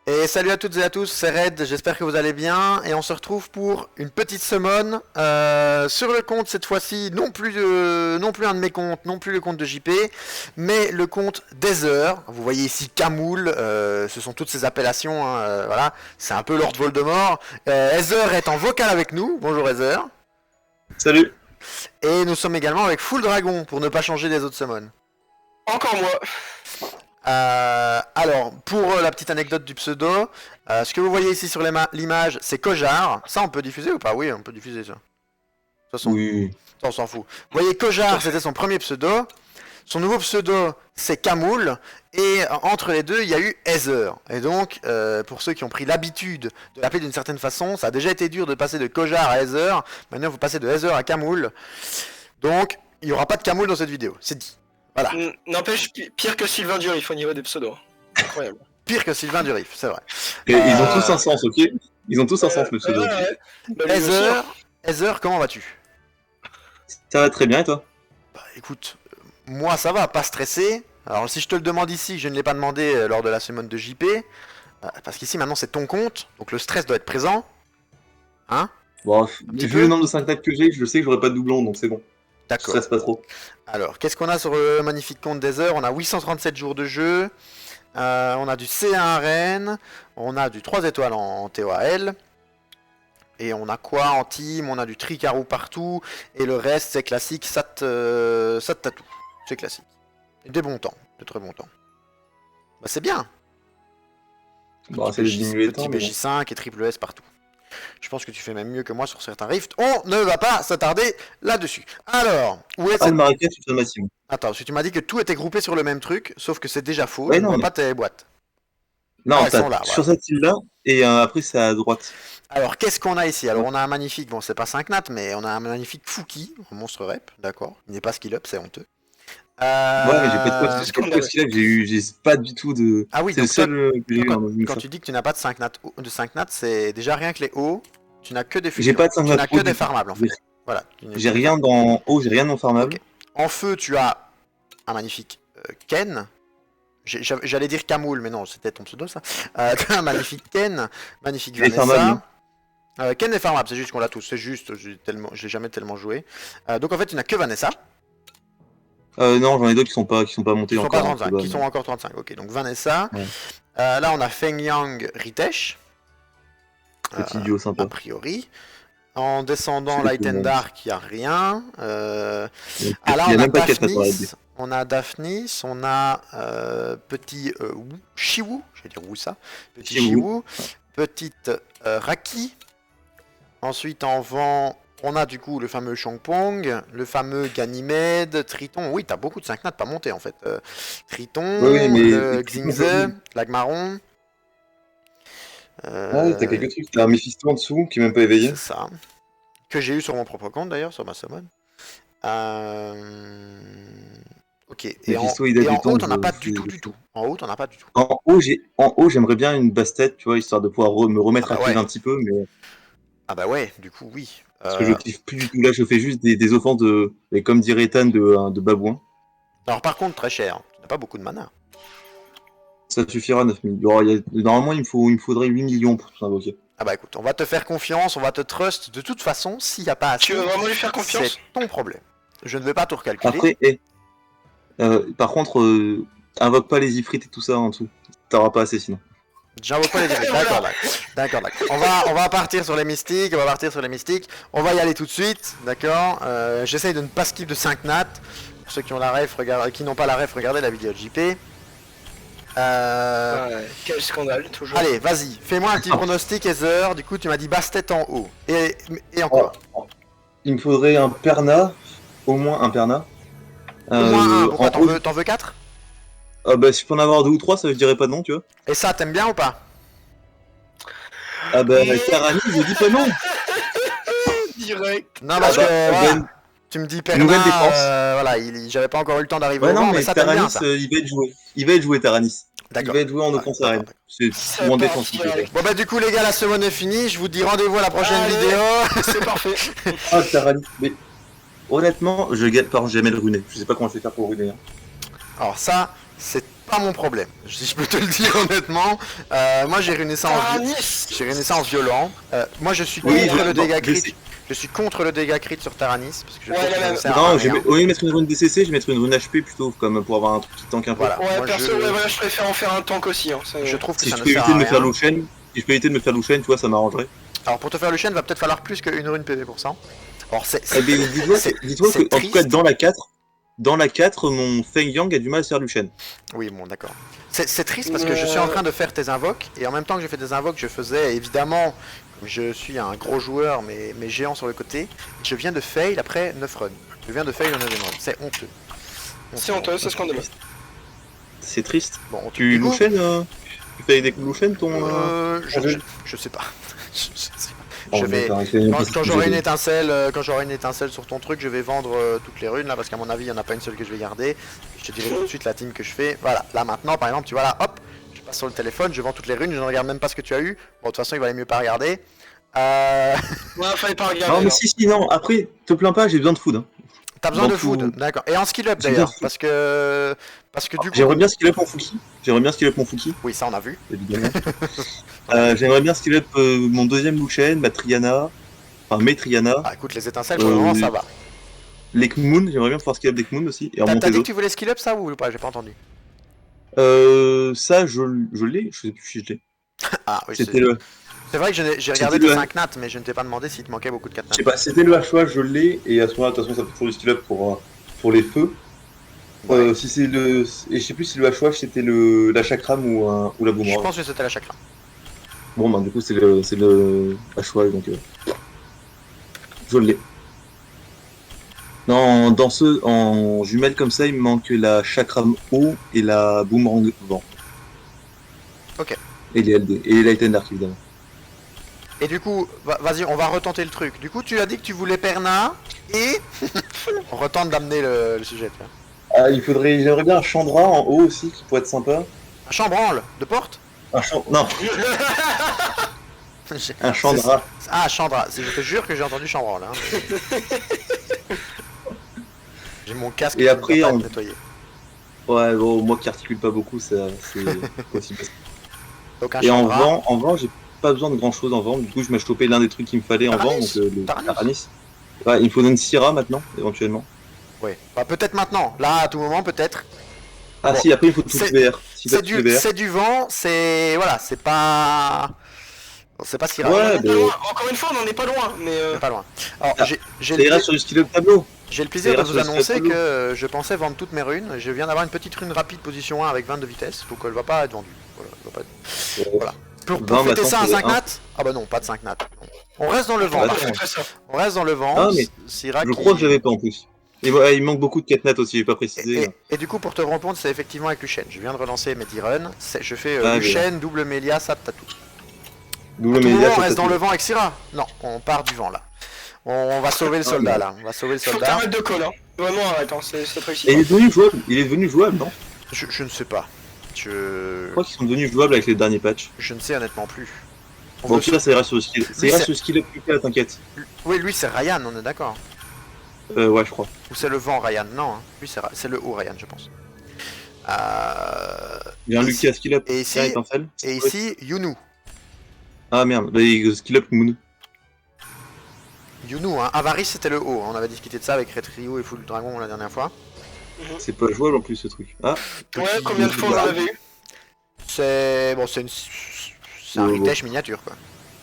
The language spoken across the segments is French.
Et salut à toutes et à tous, c'est Red, j'espère que vous allez bien et on se retrouve pour une petite summon sur le compte cette fois-ci, non plus un de mes comptes, non plus le compte de JP, mais le compte d'Ether. Vous voyez ici Camoul, ce sont toutes ces appellations, hein, voilà, c'est un peu Lord Voldemort. Ether est en vocal avec nous, bonjour Ether. Salut. Et nous sommes également avec Full Dragon pour ne pas changer des autres summons. Encore moi. Alors, pour la petite anecdote du pseudo, ce que vous voyez ici sur l'image, c'est Kojar. Ça, on peut diffuser ou pas? Oui, on peut diffuser ça. De toute façon, Oui. ça, on s'en fout. Vous voyez, Kojar, c'était son premier pseudo. Son nouveau pseudo, c'est Camoul. Et entre les deux, il y a eu Ether. Et donc, pour ceux qui ont pris l'habitude de l'appeler d'une certaine façon, ça a déjà été dur de passer de Kojar à Ether. Maintenant, vous passez de Ether à Camoul. Donc, il n'y aura pas de Camoul dans cette vidéo. C'est dit. Voilà. N'empêche, pire que Sylvain Durif au niveau des pseudos. Incroyable. Pire que Sylvain Durif, c'est vrai. Et ils ont tous un sens, ok? Ils ont tous un sens, le pseudo. Ouais. Bah, lui aussi, Ether, hein. Ether, comment vas-tu? Ça va très bien, et toi? Bah écoute, moi ça va, pas stressé. Alors si je te le demande ici, je ne l'ai pas demandé lors de la semaine de JP, parce qu'ici maintenant c'est ton compte, donc le stress doit être présent. Hein? Bon, petit vu peu. le nombre de 5 tags que j'ai, je sais que j'aurai pas de doublon, donc c'est bon. Je D'accord. stresse pas trop. Alors, qu'est-ce qu'on a sur le magnifique compte d'Ether? On a 837 jours de jeu, on a du C1 arène, on a du 3 étoiles en TOAL, et on a quoi en team? On a du Tricarou partout, et le reste c'est classique, Sat Tatou. C'est classique. Et des bons temps, de très bons temps. Bah c'est bien. Bon, c'est de diminuer le Petit temps, mais BJ5 et triple S partout. Je pense que tu fais même mieux que moi sur certains rifts. On ne va pas s'attarder là-dessus. Alors, où est Ah, cette... le marécage, c'est massif. Attends, parce que tu m'as dit que tout était groupé sur le même truc, sauf que c'est déjà faux, Ouais, je ne non, vois mais- pas tes boîtes. Non, Ah, elles sont là, sur voilà. cette île-là, et après c'est à droite. Alors, qu'est-ce qu'on a ici? Alors, on a un magnifique, bon, c'est pas 5 nat, mais on a un magnifique Fouki, un monstre rep, d'accord. Il n'est pas skill up, c'est honteux. Ouais, mais j'ai pas de quoi, c'est j'ai ce pas qu'on de quoi avait. celui-là, j'ai pas du tout de. Ah oui, C'est le donc toi, seul que j'ai eu quand, dans une quand fois. tu dis que tu n'as pas de 5 nat, c'est déjà rien que les hauts, tu n'as que des J'ai fusions. pas de 5 Tu n'as que haut des du tout. farmables en fait. Voilà. Tu n'as J'ai que des rien farmables. dans haut, j'ai rien dans farmable. Ok. En feu, tu as un magnifique Ken. J'allais dire Camoul, mais non, c'était ton pseudo ça. Tu as un magnifique Ken, magnifique Il est farmable, Vanessa. Ken est farmable, c'est juste qu'on l'a tous. C'est juste, je l'ai jamais tellement joué. Donc en fait, tu n'as que Vanessa. Non, j'en ai d'autres qui sont pas montés Qui sont pas encore. 35, qui sont encore 35. Ok, donc Vanessa. Ouais. Là, on a Feng Yang Ritesh. Petit duo sympa. A priori. En descendant C'est Light tout le and monde. Dark, il n'y a rien. Il Là, y a on a même pas 4 à Daphnis. On a Daphnis, on a petit Chiwu, je vais dire où ça. Petit Chiwu. Petite Raki. Ensuite, en vent, on a du coup le fameux Chongpong, le fameux Ganymède, Triton. Oui, t'as beaucoup de 5 nats pas monté en fait. Triton, Oui, mais le Xingze, l'Agmaron. Ah oui, t'as quelques trucs. T'as un Mephisto en dessous qui est même pas éveillé. C'est ça. Que j'ai eu sur mon propre compte d'ailleurs, sur ma summon. Ok, et Mephisto, il date et du en temps haut, où t'en as pas je du faisais tout, des du tout. choses. En haut, t'en as pas du tout. En haut, j'aimerais bien une basse-tête, tu vois, histoire de pouvoir me remettre Ah à bah cleave ouais. un petit peu, mais Ah bah ouais, du coup, oui. parce que je kiffe plus du tout. Là, je fais juste des offenses de, et comme dirait Ethan, de babouin. Alors par contre, très cher. Tu n'as pas beaucoup de mana. Ça suffira, 9000. Oh, normalement, il me faudrait 8 millions pour tout invoquer. Ah bah écoute, on va te faire confiance, on va te trust. De toute façon, s'il n'y a pas Tu assez, veux vraiment lui faire c'est confiance? ton problème. Je ne vais pas tout recalculer. Après, par contre, invoque pas les ifrites et tout ça en dessous. T'auras pas assez sinon. J'invoque pas les effets. D'accord, d'accord. On va partir sur les mystiques, on va y aller tout de suite, d'accord. J'essaye de ne pas skip de 5 nats. Pour ceux qui ont la ref, qui n'ont pas la ref, regardez la vidéo de JP. Ouais, quel scandale, toujours. Allez, vas-y, fais-moi un petit pronostic, Ether. Du coup, tu m'as dit basse tête en haut. Et encore. Il me faudrait un Perna, au moins un Perna. Au moins un, pourquoi En haut, t'en veux 4? bah, si je peux en avoir 2 ou 3, ça je dirais pas non, tu vois. Et ça, t'aimes bien ou pas? Ah bah, Terrani, je dis pas non. Direct. Non, parce Ah bah, que voilà, ben, tu me dis nouvelle Perna, défense. voilà, j'avais pas encore eu le temps d'arriver Ouais, au non, vent, mais mais ça t'aime bien Taranis, ça. il va être joué. Il va être joué, Taranis. Il D'accord. va être joué en Ouais, offense d'accord, arène. d'accord. C'est C'est ou en parti, défense, si tu veux. allez. Bon bah du coup les gars, la semaine est finie, je vous dis rendez-vous à la prochaine Allez. vidéo. C'est parfait. Ah, Taranis. Mais honnêtement, je galère. Par contre, j'ai jamais le runé. Je sais pas comment je vais faire pour le runer. Hein. Alors ça, c'est pas mon problème, si je peux te le dire honnêtement. Moi j'ai renaissance, Taranis. j'ai renaissance violent. Moi je suis Oui, contre le non, dégât je crit. sais. Je suis contre le dégât crit sur Taranis parce que je Ouais, trouve que la ça même. ne sert à Non, rien. au lieu de mettre une rune DCC, je vais mettre une rune HP plutôt, comme pour avoir un truc qui tank un peu. Voilà. Ouais, Moi, perso, ouais, voilà, je préfère en faire un tank aussi. Hein. Je trouve que Si ça je ne peux sert éviter à de me faire rien. Lucian, si je peux éviter de me faire Lucian, tu vois, ça m'arrangerait. Alors pour te faire le chêne, va peut-être falloir plus qu'une rune PV pour ça. Alors Eh ben, dis-toi c'est que, en tout cas, triste. dans la 4, mon Feng Yang a du mal à se faire Lucian. Oui, bon, d'accord. C'est triste parce que je suis en train de faire tes invoques, et en même temps que j'ai fait des invoques, je faisais évidemment, comme je suis un gros joueur, mais géant sur le côté, je viens de fail après 9 runs. Je viens de fail au 9ème run. C'est honteux. C'est honteux, c'est scandaleux. C'est triste. Bon, Tu du coup, Lucian, tu fais des Lucian ton. je sais pas. Je sais pas. Oh, Je vais, d'accord, il fait- quand j'aurai une étincelle, sur ton truc, je vais vendre toutes les runes là parce qu'à mon avis il n'y en a pas une seule que je vais garder. Je te dirai tout de suite la team que je fais. Voilà, là maintenant par exemple tu vois là, hop, je passe sur le téléphone, je vends toutes les runes, je ne regarde même pas ce que tu as eu. Bon de toute façon il valait mieux pas regarder. Ouais, fallait pas regarder. Non, mais non. si, non, après, te plains pas, j'ai besoin de food. Hein. T'as besoin Dans de food, tout- d'accord. Et en skill up J'ai d'ailleurs, besoin de parce que du coup, J'aimerais bien skill up mon Fouki. oui ça on a vu. Évidemment. J'aimerais bien skill up mon deuxième Lucian, ma Triana. Enfin, mes Triana. Ah écoute les étincelles pour le moment ça va. Les Kmoon, j'aimerais bien pouvoir skill up des Kmoon aussi. Et en T'as monter dit que d'autres. tu voulais skill up ça ou pas? J'ai pas entendu. Ça, je l'ai, je sais plus si je l'ai. Ah oui C'était le. c'est vrai que j'ai regardé c'était tes le- 5 nats mais je ne t'ai pas demandé s'il te manquait beaucoup de 4 Je nats. sais pas, c'était le Hachois, je l'ai, et à ce moment-là, de toute façon, ça fait toujours du skill up pour les feux. Ouais. Si c'est le. Et je sais plus si le Hachois c'était la Chakram ou la Je Boomerang. pense que c'était la chakra. Bon, bah, du coup, c'est le Hachois, donc. Je l'ai. Non, en jumelle comme ça, il me manque la Chakram eau et la Boomerang vent. Ok. Et les LD. Et les Light and Dark, évidemment. Et du coup, vas-y, on va retenter le truc. Du coup, tu as dit que tu voulais Perna et on retente d'amener le sujet. Tu vois. Ah, j'aimerais bien un Chandra en haut aussi, qui pourrait être sympa. Un chambranle de porte. Non, J'ai- un Chandra. Ah, Chandra. Je te jure que j'ai entendu chambranle. Hein. J'ai mon casque Et qui après, ne va pas on- être nettoyé. Ouais, bon, moi qui articule pas beaucoup, c'est possible. Donc un Et Chandra. en vent, j'ai pas besoin de grand chose en vent. Du coup, je m'ai chopé l'un des trucs qu'il me fallait en vent, Taranis. donc le Taranis. Taranis. Ouais, il me faut une Syrah maintenant, éventuellement. Ouais. Bah, peut-être maintenant. Là, à tout moment, peut-être. Ah Bon, si, après il faut tout c'est- VR. Si t'as C'est tout VR. c'est du vent. C'est voilà. C'est pas. C'est pas si rare. Ouais, On est pas bah, loin. Encore une fois, on en est pas loin, mais C'est pas loin. Alors, Ah, j'ai ça ira sur le skill up tableau. J'ai le plaisir ça de ira vous sur le annoncer tableau. que je pensais vendre toutes mes runes. Je viens d'avoir une petite rune rapide position 1 avec 20 de vitesse, donc elle va pas être vendue. Voilà, elle va pas être- Voilà. Pour 20 fêter ça, un maintenant, 5 c'est nats? Ah bah non, pas de 5 nats. On reste dans le vent. Ah, par attends. contre. c'est ça. On reste dans le vent. Ah, mais Syrah Je qui- crois que j'avais pas en plus. Et ouais, il manque beaucoup de 4 nats aussi, j'ai pas et, précisé. et du coup, pour te répondre, c'est effectivement avec Luchen. Je viens de relancer mes 10 runs. Je fais Ah, Luchen, double Mélia, Sap, Tatou. Double À tout média, moment, on ça reste dans t'a le vent avec Syrah. Non, on part du vent là. On va sauver le Ah, soldat mais- là. On va sauver le Faut que soldat. t'arrêtes de call, hein. Vraiment, arrête, hein. C'est précis. Et il est devenu jouable. Il est devenu jouable, non? Je ne sais pas. Je crois qu'ils sont devenus jouables avec les derniers patchs. Je ne sais honnêtement plus. On Bon, veut tout ça, ça ira sur le skill. Ça Lui, ira c'est- sur le skill up plus t'inquiète. Oui, lui c'est Ryan, on est d'accord. Ouais, je crois. Ou c'est le vent Ryan? Non, hein. Lui c'est le haut Ryan, je pense. Il y a un Et Lucky à skill up. et ici- Tiens, étincelle. Et ici, Yunu. Ah merde, bah, skill up Moon. Yunu, hein. Avarice c'était le haut. On avait discuté de ça avec Red Rio et Full Dragon la dernière fois. C'est pas jouable en plus ce truc. Ah, Ouais, combien de fois on en avait eu? C'est. Bon, c'est un Ouais, retech miniature quoi.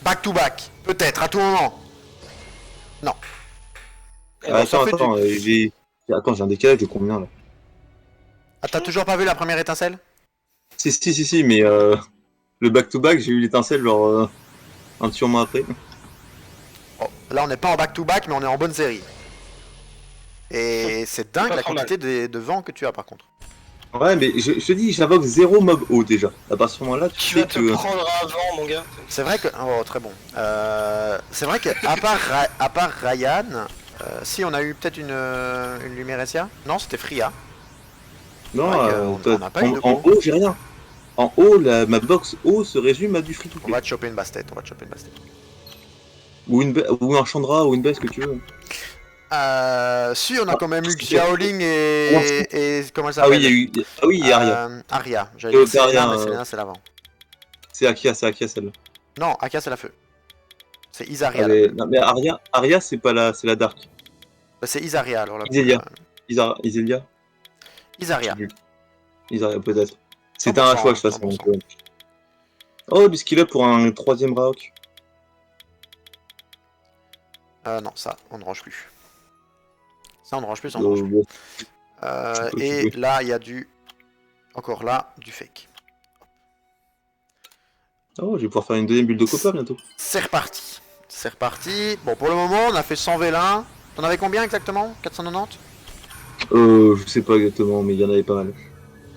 Back to back, peut-être, à tout moment. Non. Eh ben, ça attends, fait du- attends, j'ai un décalage de combien là? Ah, t'as toujours pas vu la première étincelle? Si, mais le back-to-back, j'ai eu l'étincelle genre un petit moment après. Oh, là on n'est pas en back to back, mais on est en bonne série. Et c'est dingue Pas la trop quantité de vent que tu as par contre. Ouais, mais je te dis, j'invoque 0 mob haut déjà. À partir de ce moment-là, tu Tu sais vas te que. prendre avant, mon gars. C'est vrai que. Oh, très bon. C'est vrai que, à part Ryan, si on a eu peut-être une Luméresia. Non, c'était Fria. Non, Ouais, on n'a pas eu de en haut, j'ai rien. En haut, ma box haut se résume à du free to On play. va te choper une bastet, on va te choper une bastet. Ou un Chandra ou une baisse que tu veux. Si, on a quand même eu c'est- Xiaoling et comment elle Ah oui, s'appelle? il y a eu. Ah oui, il y a Aria. Aria. J'allais Et dire Otaria, Selena, mais Selena c'est l'avant. c'est Akia celle-là. Non, Akia c'est la feu. C'est Ah, Isaria la mais, bleue. non, mais Aria c'est pas la, c'est la Dark. Bah, c'est Isaria alors la bleue. Iselia. Iselia. Je sais Isaria. plus. Iselia peut-être. C'était un 100%, choix de toute façon. 100%. Donc, Oh, bisqu'il up pour un troisième Raok. Non, ça, on ne range plus. Ça, on ne range plus, ça, on ne range plus. Bon, tu Et peux. là, il y a du... Encore là, du fake. Oh, je vais pouvoir faire une deuxième bulle de copa bientôt. C'est reparti. C'est reparti. Bon, pour le moment, on a fait 100 vélins. T'en avais combien exactement? 490? Je sais pas exactement, mais il y en avait pas mal.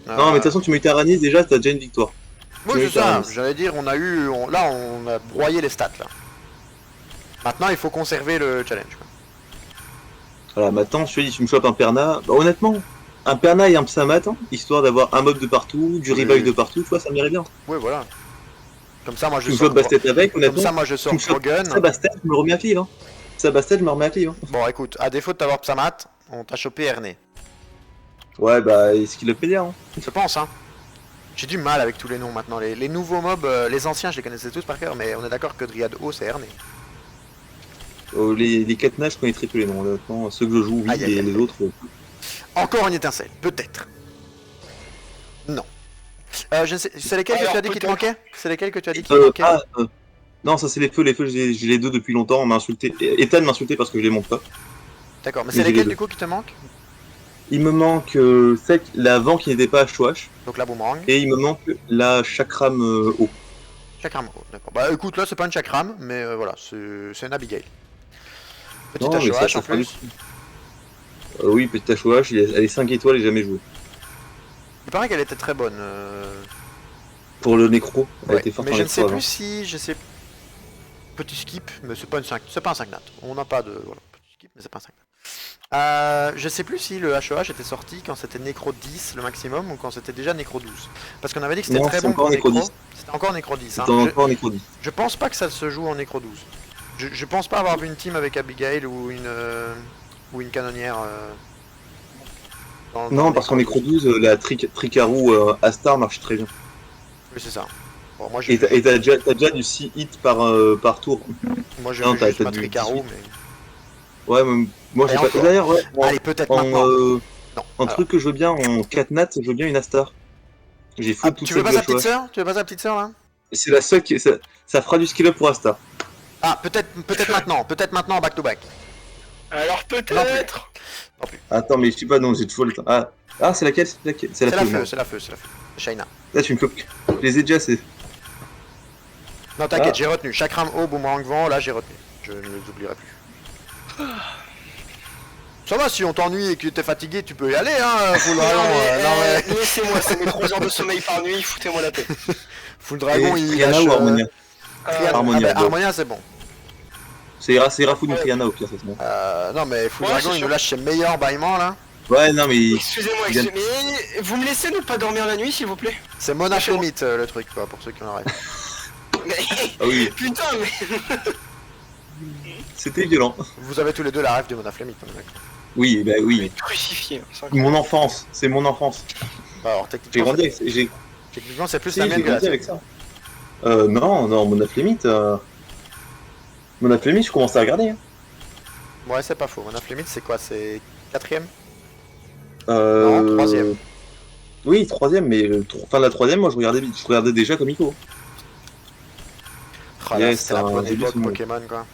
Non, mais de toute façon, tu mets Taranis déjà, t'as déjà une victoire. Oui, tu c'est ça. Taranis. J'allais dire, on a eu... Là, on a broyé les stats, là. Maintenant, il faut conserver le challenge, quoi. Voilà, maintenant, je te dis, tu me chopes un Perna. Bah, honnêtement, un Perna et un Psamat, hein, histoire d'avoir un mob de partout, du Oui. revive de partout, tu vois, ça m'irait bien. Oui, voilà. Comme ça, moi, je Tu me sors... chopes Bastet avec, Comme honnêtement. ça, moi, je Tu sors me chopes Krogan. ça, Bastet, je me le remets à Five. Hein. Ça, Bastet, je me le remets à Five. Hein. Bon, écoute, à défaut de t'avoir Psamat, on t'a chopé Ernée. Ouais, bah, est-ce qu'il le fait bien hein. Je pense, hein. J'ai du mal avec tous les noms maintenant. Les nouveaux mobs, les anciens, je les connaissais tous par cœur, mais on est d'accord que Dryad O, c'est Ernée. Les 4 nages, je connaîtrais tous les noms, honnêtement. Ceux que je joue, oui, Aïe, aïe, et aïe. les autres. Encore une étincelle, peut-être. Non. Je ne sais, c'est lesquels que Alors, tu as dit qui te peut-être. manquaient? C'est lesquels que tu as dit qui te manquaient? Non, ça c'est les feux, j'ai les deux depuis longtemps, on m'a insulté. Ethan m'a insulté parce que je les monte pas. D'accord, mais Mais c'est j'ai les lesquels deux. du coup qui te manquent? Il me manque l'avant qui n'était pas HOH, Donc la boomerang. et il me manque la chakram haut. Chakram, oh, d'accord. Bah écoute, là c'est pas une chakram, mais voilà, c'est une Abigail. Petite Non, mais HOH ça en fera plus. du- Oui, petite HOH, elle est 5 étoiles et jamais joué. Il paraît qu'elle était très bonne. Pour le nécro, elle Ouais, était forte mais en je ne nécro sais avant. plus si... Je sais... Petit skip, mais c'est pas, c'est pas un 5 nat. On n'a pas de... Voilà, petit skip, mais c'est pas un 5 nat. Je sais plus si le HOH était sorti quand c'était Necro 10 le maximum ou quand c'était déjà Necro 12. Parce qu'on avait dit que c'était Non, très c'est bon encore pour Necro Necro. 10. C'était encore Necro 10. Hein. C'est encore en nécro 10. Je pense pas que ça se joue en Necro 12. Je pense pas avoir vu une team avec Abigail ou une canonnière. Non, parce qu'en nécro 12, la Tricarou Astar marche très bien. Oui, c'est ça. Bon, moi Et j'ai t'as déjà du 6 hits par tour. moi j'ai non, vu t'as- juste t'as ma du Tricarou, 18. mais. Ouais, mais moi Et j'ai pas. encore. D'ailleurs, ouais, Allez, peut-être maintenant. Non. en Alors. truc que je veux bien, en 4 nat, je veux bien une Astar. J'ai Ah, full toute tu veux celle pas de sa petite HOH. sœur? Tu veux pas sa petite sœur là? C'est la seule qui. Ça fera du skill up pour Astar. Ah, peut-être maintenant. Peut-être maintenant en back to back. Alors peut-être. Attends, mais je sais pas, non, j'ai toujours le temps. Ah, c'est laquelle? C'est laquelle? C'est C'est la feu, feu, non. c'est la feu, c'est la feu. Shaina. Là, tu me fais. Je les ai déjà, c'est. Non, t'inquiète, Ah. j'ai retenu. Chakram haut, boomerang vent, là j'ai retenu. Je ne les oublierai plus. Ça va, si on t'ennuie et que t'es fatigué, tu peux y aller, hein, Full Dragon. Non, mais... Laissez-moi, c'est mes 3 heures de sommeil par nuit, foutez-moi la paix. Full Dragon, Et il Triana lâche... ou Harmonia? Harmonia, bon. Harmonia, c'est bon. C'est Rafoud ou Triana au pire, c'est bon. Non, mais Full Ouais, Dragon, c'est il sûr. nous lâche ses meilleurs bâillements, là. Ouais, non, mais. Excusez-moi, Bien. mais vous me laissez ne pas dormir la nuit, s'il vous plaît? C'est Monaflémite, le truc, quoi, pour ceux qui en rêvent. Mais Ah oui, putain, mais c'était violent. Vous avez tous les deux la rêve de Monaflémite, on est d'accord. Oui, bah mais oui. crucifié. C'est incroyable. Mon enfance, c'est mon enfance. Bah, alors, J'ai techniquement, grandi avec. techniquement, c'est plus Si, la j'ai mienne que la grandi avec tienne. ça. Non, mon Aflémite. Mon Aflémite, je commençais à regarder. Hein. Ouais, c'est pas faux. Monaflémite, c'est quoi? C'est 4ème? Non, troisième. Oui, troisième, mais fin de la troisième, moi je regardais déjà comme il faut. Ah là, Yes, c'était la un bonne début époque de monde. Pokémon, quoi.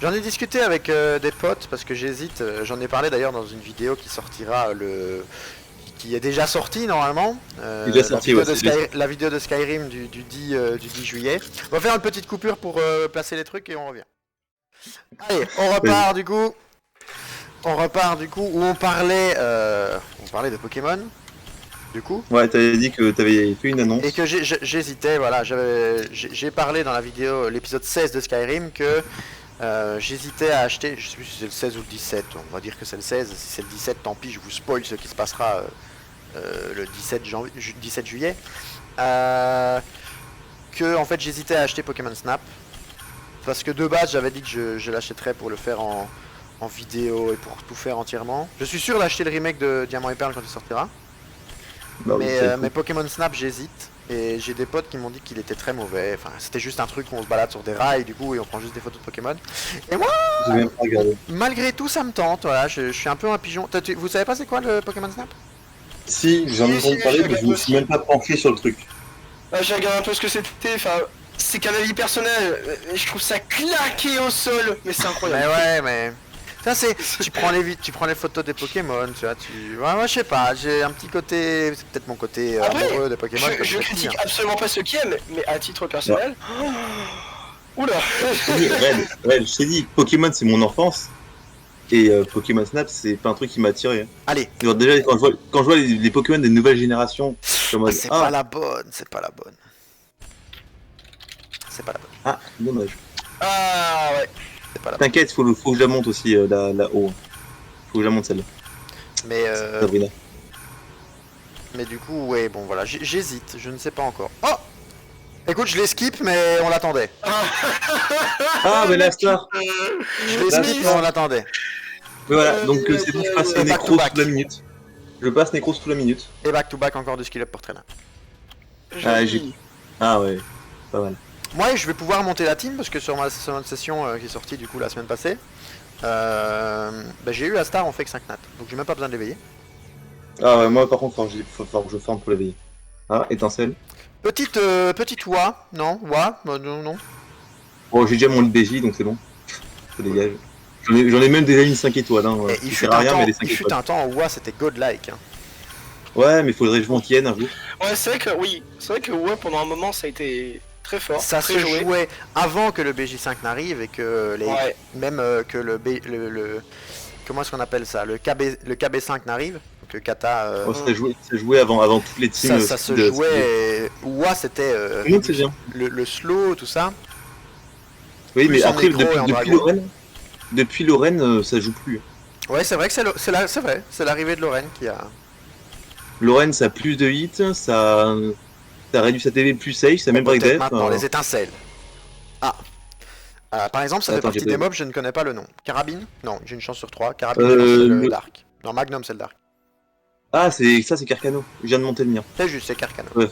J'en ai discuté avec des potes parce que j'hésite. J'en ai parlé d'ailleurs dans une vidéo qui sortira qui est déjà sortie normalement. Déjà sorti, la, ouais, vidéo de c'est la vidéo de Skyrim du 10 juillet. On va faire une petite coupure pour placer les trucs et on revient. Allez, on repart du coup. On repart du coup où on parlait de Pokémon. Du coup. Ouais, t'avais dit que t'avais fait une annonce. Et que j'hésitais, voilà, j'ai parlé dans la vidéo, l'épisode 16 de Skyrim, que j'hésitais à acheter, je sais plus si c'est le 16 ou le 17, on va dire que c'est le 16, si c'est le 17, tant pis, je vous spoil ce qui se passera le 17 juillet. Que en fait j'hésitais à acheter Pokémon Snap, parce que de base j'avais dit que je l'achèterais pour le faire en en vidéo et pour tout faire entièrement. Je suis sûr d'acheter le remake de Diamant et Perle quand il sortira. Bah oui, Mais Pokémon Snap, j'hésite. Et j'ai des potes qui m'ont dit qu'il était très mauvais. Enfin, c'était juste un truc où on se balade sur des rails du coup et on prend juste des photos de Pokémon. Et moi, j'ai même pas regardé. malgré tout, ça me tente. Voilà, je suis un peu un pigeon. Vous savez pas c'est quoi le Pokémon Snap? Si, j'en ai Si, entendu si, parler, je mais je me suis même pas penché sur le truc. J'ai regardé un peu ce que c'était, enfin, c'est qu'un avis personnel, et je trouve ça claqué au sol, mais c'est Mais incroyable. ouais, mais ça c'est, tu prends les photos des Pokémon, tu vois, ouais, moi je sais pas, j'ai un petit côté, c'est peut-être mon côté Après, amoureux des Pokémon. comme Je ça, critique hein. absolument pas ceux qui aiment, mais à titre personnel. Oula. Oui, Red, je t'ai dit, Pokémon c'est mon enfance. Et Pokémon Snap, c'est pas un truc qui m'a attiré. Allez, Genre, déjà, quand je vois les Pokémon des nouvelles générations, je suis en mode, c'est pas la bonne, c'est pas la bonne. C'est pas la bonne, ah, dommage. Ah ouais. c'est pas la bonne. T'inquiète, faut que je la monte aussi, la haut. Faut que je la monte celle-là, Mais Sabrina. mais du coup, ouais, bon voilà, j'hésite, je ne sais pas encore. Oh, écoute, je les skip, mais on l'attendait. Ah, mais la star. Je les skip, mais on l'attendait. Mais voilà, donc c'est bon, je passe back Necros to back. sous la minute. Je passe Necros sous la minute. Et back to back encore du skill up pour traîner. Joli. Ah ouais, pas mal. Moi, je vais pouvoir monter la team parce que sur sur notre session qui est sortie du coup la semaine passée, bah, j'ai eu Astar en fake 5 nat, donc j'ai même pas besoin de l'éveiller. Ah ouais, moi par contre, faut que je forme pour l'éveiller. Ah, étincelle. Petite Wa, non, Wa, non. Bon, j'ai déjà mon BJ, donc c'est bon. Ça dégage. J'en ai même déjà une 5 étoiles. Hein. Et Ça sert à rien, mais les 5 il fut étoiles. un temps où Wa c'était godlike. Hein. Ouais, mais faudrait que je m'en tienne un jour. Ouais, c'est vrai que oui, c'est vrai que ouais, pendant un moment ça a été très fort, Ça très se joué. jouait avant que le BJ5 n'arrive et que les, Ouais. même que le comment est-ce qu'on appelle ça, le KB5 n'arrive, donc le kata. Oh, ça jouait avant toutes les teams. Ça se jouait. Wa c'était Tout le monde sait bien. le slow, tout ça. Oui, Plus mais en après, nécro et en dragon. depuis Lorraine, ça joue plus. Ouais, c'est vrai que c'est vrai, c'est l'arrivée de Lorraine qui a. Lorraine, ça a plus de hits, ça réduit sa TV plus safe, ça a même break Peut-être def. maintenant les étincelles. Ah. Par exemple, ça fait Attends, partie j'ai des pas vu. mobs, je ne connais pas le nom. Carabine? Non, j'ai une chance sur 3. Carabine, Euh, je pense que c'est le le- Dark. Non, Magnum, c'est le Dark. Ah, c'est Carcano. Je viens de monter le mien. C'est juste, c'est Carcano. Il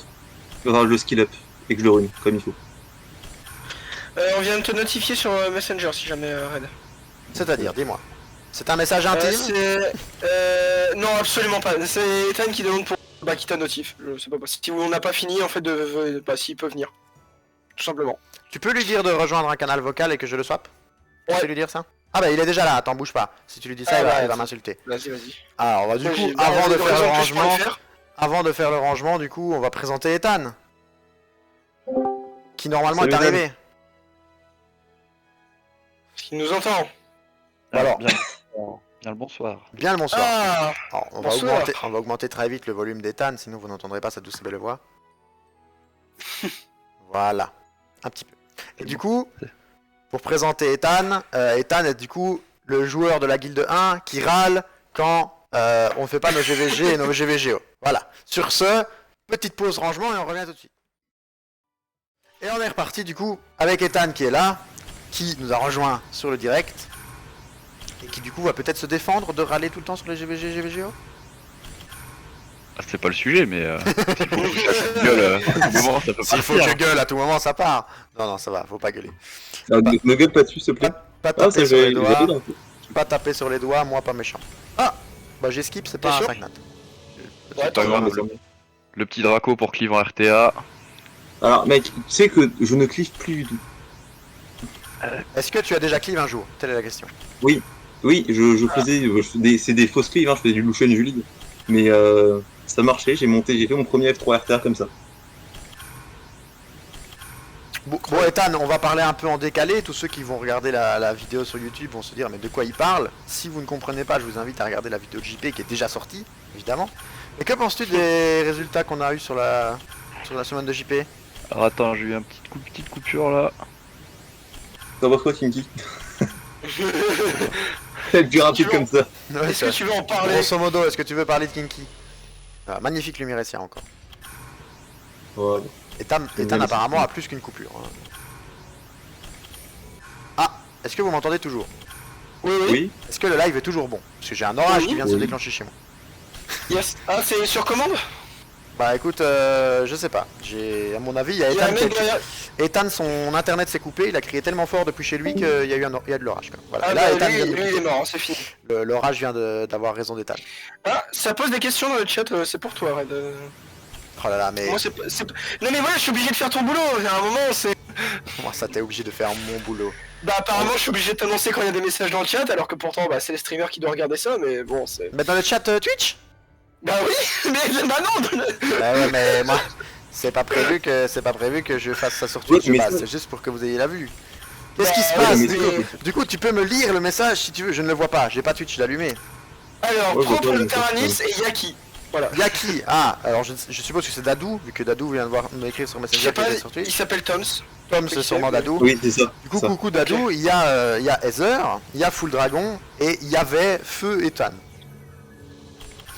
faudra que je le skill up et que je le rune comme il faut. On vient de te notifier sur Messenger si jamais Red. C'est-à-dire, dis-moi. C'est un message intime? Non, absolument pas. C'est Ethan qui demande pour qui t'a notif. Je sais pas si on n'a pas fini en fait bah s'il peut venir. Tout simplement. Tu peux lui dire de rejoindre un canal vocal et que je le swap? Tu Ouais. peux lui dire ça? Ah bah il est déjà là, attends, bouge pas. Si tu lui dis ça, Ah, il ouais, va m'insulter. Vas-y. Alors, du coup, J'ai- avant de raison faire le que je pourrais rangement, le faire. avant de faire le rangement, du coup, on va présenter Ethan. Qui normalement Salut, est Ethan. arrivé. Parce qu'il nous entend. Alors. Bien le bonsoir. Bien le bonsoir. Ah. Alors, on Bonsoir. va augmenter très vite le volume d'Ethan, sinon vous n'entendrez pas sa douce et belle voix. Voilà. Un petit peu. Et du coup, pour présenter Ethan, Ethan est du coup le joueur de la guilde 1 qui râle quand on ne fait pas nos GVG et nos GVGO. Voilà. Sur ce, petite pause rangement et on revient tout de suite. Et on est reparti du coup avec Ethan qui est là, qui nous a rejoint sur le direct. Et qui du coup va peut-être se défendre de râler tout le temps sur les GVG et GVGO. Ah, c'est pas le sujet, mais s'il faut que je fasse une gueule à tout moment, ça peut S'il faut que je gueule à tout moment, ça part. Non, ça va, faut pas gueuler. Ne gueule pas dessus, s'il te plaît. Pas Ah, taper ça, sur les j'ai doigts, dans pas taper sur les doigts, moi pas méchant. Ah, bah j'ai skip, c'est pas T'es un sûr 5 nat. C'est pas grave, le petit Draco pour Clive en RTA. Alors, mec, tu sais que je ne clive plus du tout. Est-ce que tu as déjà cleave un jour? Telle est la question. Oui, je faisais. C'est des fausses clives, hein, je faisais du Lucian Julie. Mais ça marchait, j'ai fait mon premier F3 RTA comme ça. Bon, Ethan, on va parler un peu en décalé. Tous ceux qui vont regarder la vidéo sur YouTube vont se dire mais de quoi il parle? Si vous ne comprenez pas, je vous invite à regarder la vidéo de JP qui est déjà sortie, évidemment. Mais que penses-tu des résultats qu'on a eu sur la semaine de JP? Alors attends, j'ai eu une petite coupure là. T'en vois quoi, Kinky? C'est plus rapide comme ça. Ouais, Est-ce que tu veux en parler? grosso modo, est-ce que tu veux parler de Kinky? Magnifique Lumirecia encore. Ouais. Ethan Merci. apparemment a plus qu'une coupure. Hein. Ah, est-ce que vous m'entendez toujours? Oui, oui. Oui. Est-ce que le live est toujours bon? Parce que j'ai un orage Oui. qui vient de se Oui. déclencher chez moi. Yes. Ah, c'est sur commande? Bah écoute, je sais pas. À mon avis, il y a Il y a un Ethan qui mec derrière. Ethan, son internet s'est coupé, il a crié tellement fort depuis chez lui qu'il y a eu il y a de l'orage. Quoi. Voilà. Ah, Et là, bah, Ethan lui, vient de lui, il est mort, hein, c'est fini. l'orage vient d'avoir raison d'Ethan. Ah, ça pose des questions dans le chat, c'est pour toi, Red. Oh là là, mais Moi, non, mais voilà, je suis obligé de faire ton boulot. Il y a un moment, c'est. moi, ça t'es obligé de faire mon boulot. Bah, apparemment, je suis obligé de t'annoncer quand il y a des messages dans le chat, alors que pourtant, bah, c'est les streamers qui doivent regarder ça, mais bon, c'est. Mais dans le chat Twitch? Bah oui, mais bah non. Bah ouais, mais moi, c'est pas prévu que je fasse ça sur Twitch, Oui, mais bah, ça- c'est juste pour que vous ayez la vue. Qu'est-ce qui se Bah, passe mais du coup, tu peux me lire le message si tu veux, je ne le vois pas, j'ai pas Twitch d'allumé. Alors, Ouais, je vois propre pas, de mais Taranis et Yaki. Voilà. Yaki, ah, alors je suppose que c'est Dadou, vu que Dadou vient de m'écrire sur Je Messenger sais qu'il pas, était sur il Twitch. s'appelle Toms. Tom, c'est sûrement Dadou. Oui, c'est ça. Du coup, ça. coucou Dadou, il y a Heather, il y a Full Dragon, et il y avait Feu Ethan.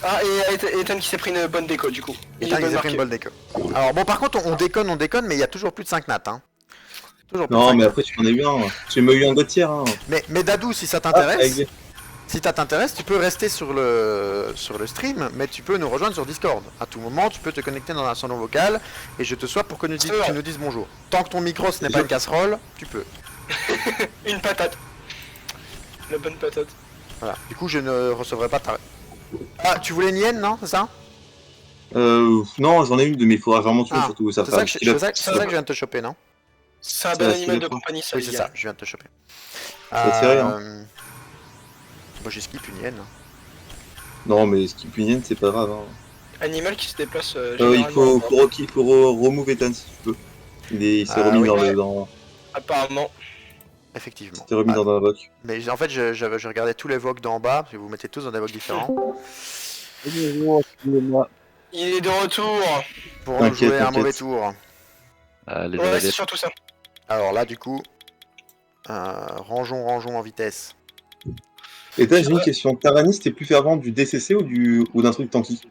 Ah, et Ethan qui s'est pris une bonne déco, du coup. Ethan, est ils ont pris une bonne déco. Alors bon, par contre, on déconne, mais il y a toujours plus de 5 nats, hein. Toujours plus de Non, 5 mais nats. après, tu en as eu un. J'ai même eu un Gauthier. Hein. Mais Dadou, si ça Ah, t'intéresse, avec- si ça t'intéresse, tu peux rester sur le stream, mais tu peux nous rejoindre sur Discord. À tout moment, tu peux te connecter dans un salon vocal, et je te swap pour que C'est vrai. tu nous dises bonjour. Tant que ton micro, ce n'est pas une casserole, tu peux. Une patate. La bonne patate. Voilà. Du coup, je ne recevrai pas ta... Ah, tu voulais une hyène, non? C'est ça? Non, j'en ai une de mes fourrages en monture, Ah, surtout. C'est ça, que je viens de te choper, non? C'est un Ça bon va, animal de c'est compagnie, ça. Oui, les c'est gars. ça, je viens de te choper. va tirer, hein. Moi, j'ai skip une hyène. Non, mais ce qui punit, c'est pas grave. Hein. Animal qui se déplace. Il Généralement, faut remove Ethan si tu peux. Il s'est Ah, remis oui. dans Ouais. le. Dans... Apparemment. Effectivement. s'est remis Ah, dans un boc. mais en fait, je regardais tous les vogues d'en bas, parce que vous mettez tous dans des vogues différents, Il est de retour. pour nous T'inquiète, jouer un t'inquiète. mauvais tour. Les Ouais, c'est adeptes. surtout ça. Alors là, du coup, rangeons en vitesse. Ethan, j'ai une question. Taranis, t'es plus fervent du DCC ou d'un truc tanky?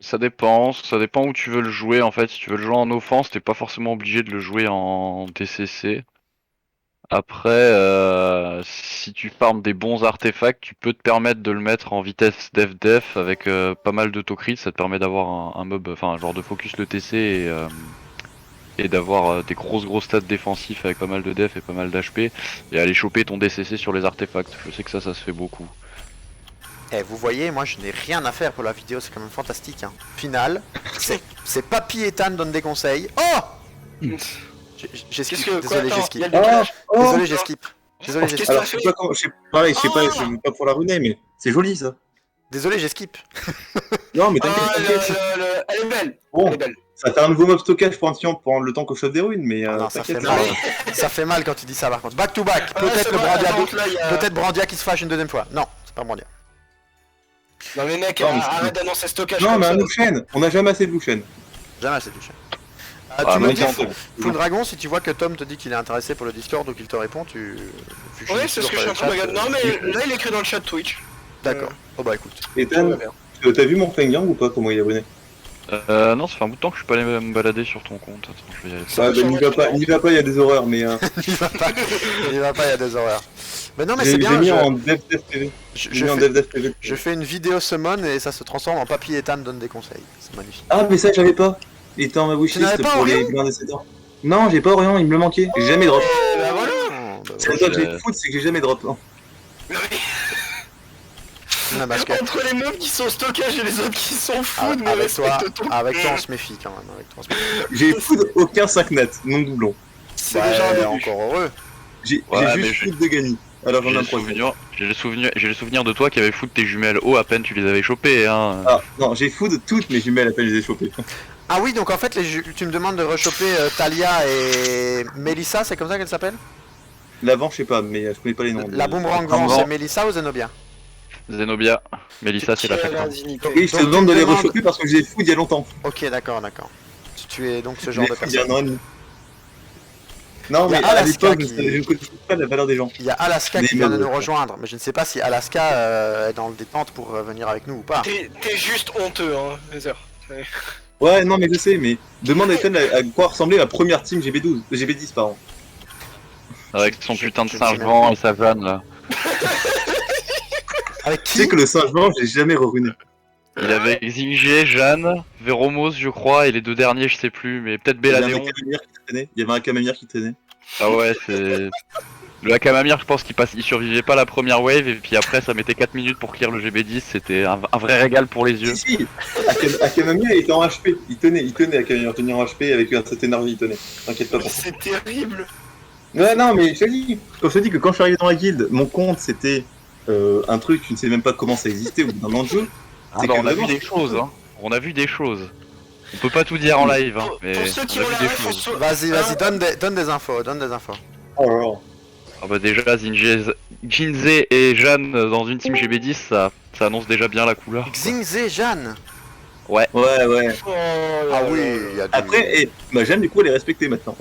Ça dépend où tu veux le jouer en fait. Si tu veux le jouer en offense, t'es pas forcément obligé de le jouer en DCC. Après, si tu farmes des bons artefacts, tu peux te permettre de le mettre en vitesse def avec pas mal de crit. Ça te permet d'avoir un mob, enfin un genre de focus le TC et d'avoir des gros stats défensifs avec pas mal de def et pas mal d'HP et aller choper ton DCC sur les artefacts. Je sais que ça se fait beaucoup. Eh, vous voyez, moi, je n'ai rien à faire pour la vidéo, c'est quand même fantastique. Hein. Final, c'est Papy Ethan donne des conseils. Oh! J'ai skip, Qu'est-ce que. Quoi, désolé, j'ai attends, skip. il y a le décalage. Désolé, j'ai skip. Désolé, j'ai Qu'est-ce skip. que Alors, je sais pas comment. Pareil, je sais pas, Ah je veux pas pour la ruiner, mais c'est joli ça. Désolé, j'ai skip. Non, mais Ah, t'inquiète. elle est belle. Bon, Elle est belle. ça fait un nouveau mob stockage pour un petit pendant le temps qu'on chope des ruines, mais Ah non, ça fait t'inquiète. mal. mais- Ça fait mal quand tu dis ça, par contre. Back to back. Ah, Peut-être c'est le vrai, Brandia attends, là, il y a- Peut-être Brandia qui se fâche une deuxième fois. Non, c'est pas Brandia. Non, mais mec, Non, mais arrête d'annoncer stockage. Non, comme mais un ça. Luchen, on a jamais assez de Luchen. Jamais assez touché. Ah, tu me mais dis, non, Full Dragon, si tu vois que Tom te dit qu'il est intéressé pour le Discord ou qu'il te répond, vu que je Ouais, suis c'est ce que je toujours suis en sur train de le regarder. chat, Non, mais là, il est écrit dans le chat Twitch. D'accord. Oh bah écoute. Tout Ethan, va bien. t'as vu mon Feng Yang ou pas? Comment il est ruiné? Non, ça fait un bout de temps que je suis pas allé me balader sur ton compte. Attends, je vais y aller. Ça Ah, va, bah, n'y va pas, il y a des horreurs, mais Il va pas, il va pas, il y a des horreurs. Mais non, mais j'ai c'est bien. mis je- en dev PV. je, J'ai je mis en fais, dev PV. je fais une vidéo summon et ça se transforme en Papy Ethan donne des conseils. C'est magnifique. Ah, mais ça, j'avais pas. Il était en ma wishlist n'avais pas pour les Orion vilains décédants. Non, j'ai pas Orient, il me le manquait. J'ai jamais drop. Bah voilà. Oh, bah, C'est ouais. ça que j'ai foutre, c'est que j'ai jamais drop. Non. Non, mais Non, parce que entre les meufs qui sont au stockage et les autres qui sont fous, mais avec toi, respecte ton. on se méfie quand même. Avec toi, on se méfie. J'ai food aucun 5 nat, non doublon. C'est Ouais, déjà un début. encore heureux. J'ai Ouais, mais juste j'ai- food de gagner. Alors j'en ai J'ai un le troisième. j'ai le souvenir de toi qui avait foutu tes jumelles haut à peine tu les avais chopées. Hein. Ah, non, j'ai food toutes mes jumelles à peine je les ai chopées. Ah oui, donc en fait, tu me demandes de rechoper Talia et Melissa, c'est comme ça qu'elle s'appelle? L'avant, je sais pas, mais je connais pas les noms. La boomerang vent, c'est Melissa ou Zenobia? Zenobia, Melissa c'est la Quelle fête. indignité. Oui, je te Donc, demande de tu les demandes- rechoper parce que je les ai food il y a longtemps. Ok, d'accord. Tu es donc ce Je genre les de food il y a personne. un an et demi. Non, Il y a mais à Alaska l'époque, qui- je ne connaissais pas la valeur des gens. Il y a Alaska Les qui vient de meubles. nous rejoindre, mais je ne sais pas si Alaska est dans le détente pour venir avec nous ou pas. T'es juste honteux, hein, Heather. Ouais, non, mais je sais, mais demande à Ethan à quoi ressemblait la première team GB10, pardon. Avec son Je- putain de je ne singe sais même vent plus. et sa vanne là. Avec Tu sais qui? que le singe blanc, j'ai jamais reruné. Il avait Xingé, Jeanne, Véromos, je crois, et les deux derniers, je sais plus, mais peut-être Il y avait un Béladéon. Akamamir qui traînait. Il y avait un Akamamir qui traînait. Ah ouais, c'est. Le Akamamir, je pense il survivait pas la première wave, et puis après, ça mettait 4 minutes pour clear le GB10, c'était un vrai régal pour les yeux. Si, si. Akamamir, il était en HP. Il tenait Akamamir, tenir en HP avec un set énergie, il tenait. T'inquiète pas pour ça. C'est terrible. Ouais, non, mais je te dis, que quand je suis arrivé dans la guilde, mon compte c'était un truc, tu ne sais même pas comment ça existait au bout d'un an de jeu. Ah C'est bah, que on a vu vraiment, des choses, hein. On a vu des choses. On peut pas tout dire en live, hein, mais Pour ceux qui on a ont vu la des ref, choses. Vas-y, donne des infos, donne des infos. Oh là là. Ah bah déjà, Jinze et Jeanne dans une team GB10, ça annonce déjà bien la couleur. Xingze Jeanne. Ouais, ouais. Oh là Ah là oui, là il y a du... Après, ma Jeanne, du coup, elle est respectée maintenant.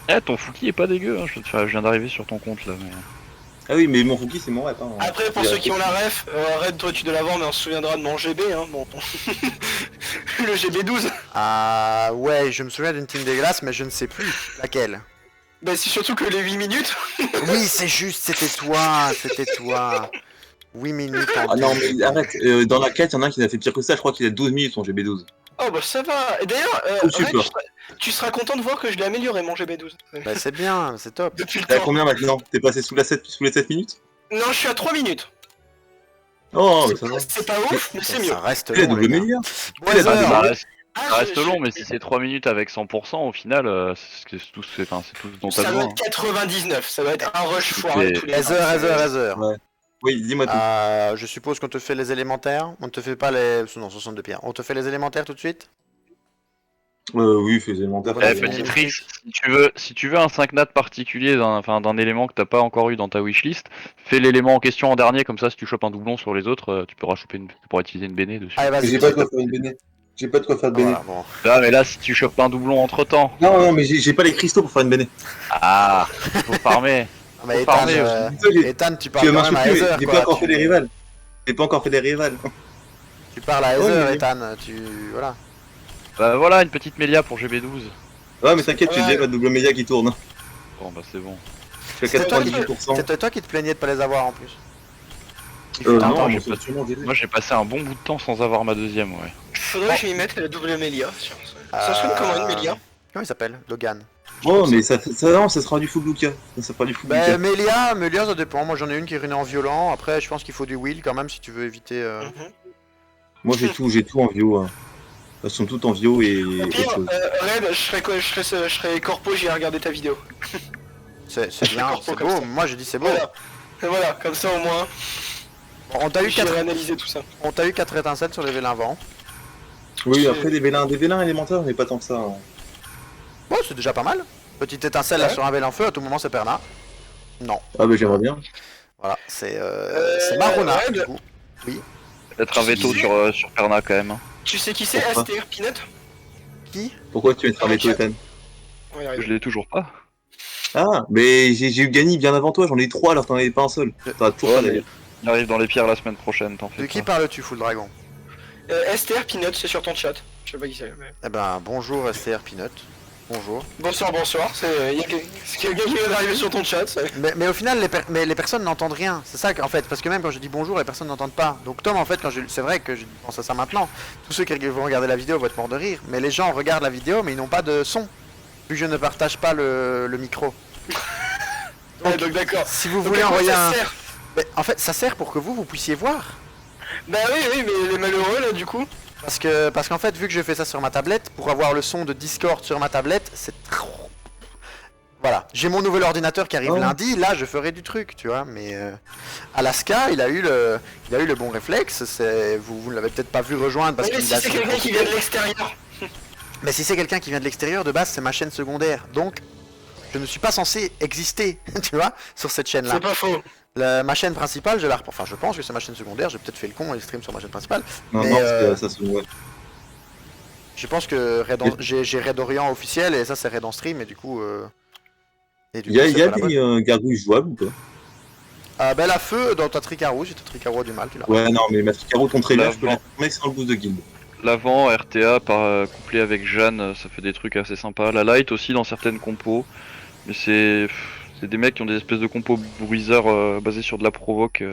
Eh, ton Fouki est pas dégueu, hein. Je viens d'arriver sur ton compte là. Mais... Ah oui, mais mon Fouki, c'est mon rep. Hein. Après, pour Il est ceux qui ont la respecté. ref, Red, toi tu dois l'avoir, mais on se souviendra de mon GB, hein, bon. Le GB12. Ah ouais, je me souviens d'une team dégueulasse, mais je ne sais plus laquelle. Bah, c'est surtout que les 8 minutes. Oui, c'est juste, c'était toi. 8 minutes en Ah non, team. mais arrête, dans la quête, il y en a un qui a fait pire que ça, je crois qu'il a 12 minutes son GB12. Oh bah ça va. Et d'ailleurs, Oh, Red, super. tu seras content de voir que je l'ai amélioré mon GB12. Bah c'est bien, c'est top. Depuis le T'es à temps. combien maintenant? T'es passé sous les 7 minutes? Non, je suis à 3 minutes. Oh, mais ça va. C'est pas ouf, mais c'est mieux. Ça reste Tu la long, double les gars. meilleur. Weather. Ah, Ça reste, Ah, ça reste long, mais si c'est 3 minutes avec 100%, au final, c'est tout ce dont t'as ça doit besoin. être 99, ça va être un rush foiré Et- tous les Heather. Ouais. Oui, dis-moi tout. Je suppose qu'on te fait les élémentaires. On te fait pas les... Non, 62 pierres. On te fait les élémentaires tout de suite? Oui, fais élémentaire. Ouais, Eh, petit trick, si tu veux un 5 nat particulier d'un élément que t'as pas encore eu dans ta wishlist, fais l'élément en question en dernier, comme ça si tu chopes un doublon sur les autres, tu pourras utiliser une béné dessus. Allez, Mais vas-y. j'ai pas de quoi faire une béné. J'ai pas de quoi faire de béné. Voilà, bon. Là, mais là, si tu chopes un doublon entre temps, Non, non, mais j'ai pas les cristaux pour faire une béné. ah, faut farmer. Ah, mais Faut Ethan, farmer Ethan, tu Tu parles vas quand même à m'insulter, Heather, j'ai quoi. pas encore fait les rivales. J'ai pas encore fait les rivales. Tu parles à Ouais, Heather, mais- Ethan. Voilà. Bah voilà, une petite Mélia pour GB12. Ouais, mais t'inquiète, j'ai Ouais. déjà ma double média qui tourne. Bon, bah c'est bon. Je suis à C'est toi qui- 98%. C'était toi qui te plaignais de pas les avoir en plus. Attends, Non, j'ai mais pas- c'est sûrement des- Moi j'ai passé un bon bout de temps sans avoir ma deuxième, ouais. Faudrait que je m'y mette la double Mélia. Ça sonne comment une Mélia? Comment il s'appelle? Logan. Oh, mais ça non, ça sera du full Luca. Ça fera du full Bah, Luca. Melia, ça dépend. Moi j'en ai une qui est runée en violent. Après, je pense qu'il faut du will quand même si tu veux éviter. Mhm. Moi, j'ai tout en bio. Hein. Elles sont toutes en bio et Au autre pire, chose. Red, je serai corpo, j'irai regarder ta vidéo. C'est bien, corpo c'est comme beau. ça. Moi je dis c'est beau. Voilà. Et voilà, comme ça au moins, Bon, on t'a eu j'irai 4 analyser tout ça. étincelles sur les vélins vent. Oui, après, des vélins élémentaires, mais pas tant que ça. Hein. Bon, c'est déjà pas mal. Petite étincelle là Ouais. sur un vélin feu, à tout moment c'est Perna. Non. Ah, bah, j'aimerais bien. Voilà, c'est Marona Red. du coup. Peut-être un veto sur Perna quand même. Hein. Tu sais qui c'est, Pourquoi STR Peanut? Qui? Pourquoi tu es un veto, Ethan? On va y arriver. Je l'ai toujours pas. Ah, mais j'ai eu Gany bien avant toi, j'en ai eu 3 alors t'en avais pas un seul. T'en as toujours pas d'ailleurs. Il arrive dans les pierres la semaine prochaine, t'en De fais qui pas. parles-tu, Full Dragon? STR Peanut, c'est sur ton chat. Je sais pas qui c'est. Mais... Eh ben, bonjour STR Peanut. Bonjour. Bonsoir. C'est quelqu'un qui vient d'arriver sur ton chat. Mais au final, les personnes n'entendent rien. C'est ça qu'en fait, parce que même quand je dis bonjour, les personnes n'entendent pas. Donc Tom, en fait, c'est vrai que je pense à ça maintenant. Tous ceux qui vont regarder la vidéo vont être morts de rire. Mais les gens regardent la vidéo, mais ils n'ont pas de son. Vu que je ne partage pas le micro. Ouais, donc d'accord. Si vous Donc, voulez à quoi envoyer ça un... sert Mais, en fait, ça sert pour que vous puissiez voir. Bah oui, mais les malheureux là du coup. Parce qu'en fait, vu que je fais ça sur ma tablette, pour avoir le son de Discord sur ma tablette, c'est trop... Voilà, j'ai mon nouvel ordinateur qui arrive Oh. lundi, là je ferai du truc, tu vois, mais Alaska, il a eu le bon réflexe, vous ne l'avez peut-être pas vu rejoindre parce Mais qu'il si a... c'est quelqu'un qui vient de l'extérieur. Mais si c'est quelqu'un qui vient de l'extérieur, de base c'est ma chaîne secondaire, donc je ne suis pas censé exister, tu vois, sur cette chaîne-là. C'est pas faux. Ma chaîne principale, enfin je pense que c'est ma chaîne secondaire, j'ai peut-être fait le con et stream sur ma chaîne principale. Non, Mais, non, parce que ça se voit. Je pense que j'ai Red Orient officiel et ça c'est Red en stream et du coup... et du Il y a, coup, y c'est a pas la bonne. des gargouilles jouables ou pas? Ben la feu dans ta Tricarou, si ta Tricarou a du mal, tu l'as. Ouais, non, mais ma Tricaro, ton trailer, Là, je peux bon. la tourner sans le boost de guild. L'avant, RTA couplé avec Jeanne, ça fait des trucs assez sympas. La light aussi dans certaines compos. Mais c'est C'est des mecs qui ont des espèces de compos bruiseurs basés sur de la provoque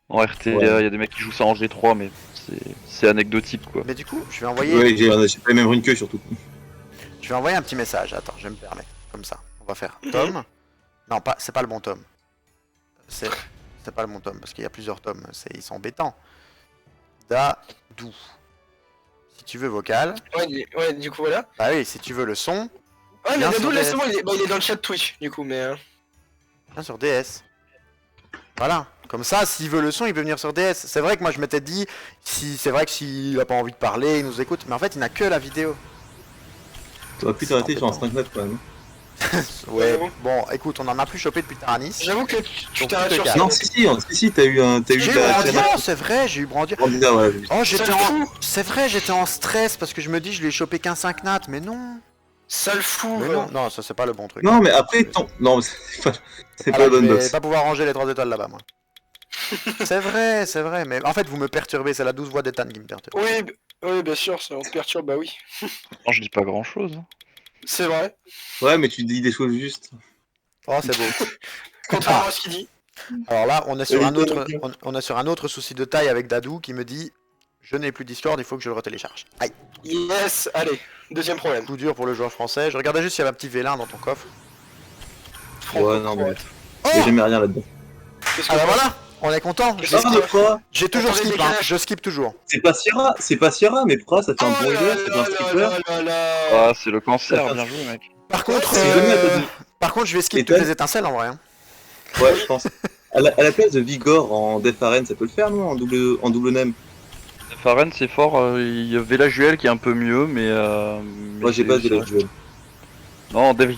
en RTA. Il Ouais. y a des mecs qui jouent ça en G3, mais c'est anecdotique quoi. Mais du coup, je vais envoyer, Ouais, j'ai pas les mêmes runes que surtout. je vais envoyer un petit message. Attends, je vais me permettre. Comme ça, on va faire Tom. Non, pas, c'est pas le bon Tom. C'est pas le bon Tom parce qu'il y a plusieurs tomes. Ils sont embêtants. Dadou. Si tu veux vocal. Ouais, du coup, voilà. Bah oui, si tu veux le son, Ouais, mais Bien Dadou, sur là, DS. c'est bon, il est dans le chat Twitch, du coup, mais... viens sur DS. Voilà. Comme ça, s'il veut le son, il peut venir sur DS. C'est vrai que moi je m'étais dit, si c'est vrai que s'il a pas envie de parler, il nous écoute. Mais en fait, il n'a que la vidéo. T'aurais pu t'arrêter sur un 5 quand même. Ouais. bon. Bon, écoute, on en a plus chopé depuis Taranis. J'avoue que tu Donc, t'arrêtes tout est sur calme. ça. Non, si, t'as eu J'ai eu la Brandia, c'est vrai, j'ai eu Brandia. candidat, ouais. Oh, Sale fou. c'est vrai, j'étais en stress parce que je me dis, je lui ai chopé qu'un 5 nat, mais non. Sale fou. Mais non, non, ça c'est pas le bon truc. Non, mais après, non, c'est pas Voilà, la bonne je vais box. pas pouvoir ranger les 3 étoiles là-bas, moi. C'est vrai, mais en fait, vous me perturbez, c'est la douce voix d'Ethan qui me perturbe. Oui, bien sûr, ça on te perturbe, bah oui. Non, je dis pas grand chose. C'est vrai. Ouais, mais tu dis des choses justes. Oh, c'est beau. Contrairement à ce qu'il dit. Alors là, on est sur Oui, un autre, bien. on est sur un autre souci de taille avec Dadou qui me dit, je n'ai plus Discord, il faut que je le retélécharge. Aïe, Yes, allez, deuxième problème. coup dur pour le joueur français. Je regardais juste s'il y avait un petit vélin dans ton coffre. Ouais, non, mais Oh, j'ai jamais rien là-dedans. Qu'est-ce ah bah que voilà, on est content. Qu'est-ce J'ai que Non, mais Pra, j'ai toujours Attendez, skip, décalage. je skip toujours. c'est pas Sierra, mais Pra, ça fait un bon leader, ça fait un skipper. Ah, c'est le cancer, bien joué mec. Par contre, c'est jamais Dadou. par contre, je vais skip Ethan toutes les étincelles en vrai. Hein. Ouais, je pense. À la place de Vigor en Death Arène, ça peut le faire, non? En double nem. Faren c'est fort, il y avait la Juel qui est un peu mieux, mais. Moi, j'ai pas de la duel. Non, en Dev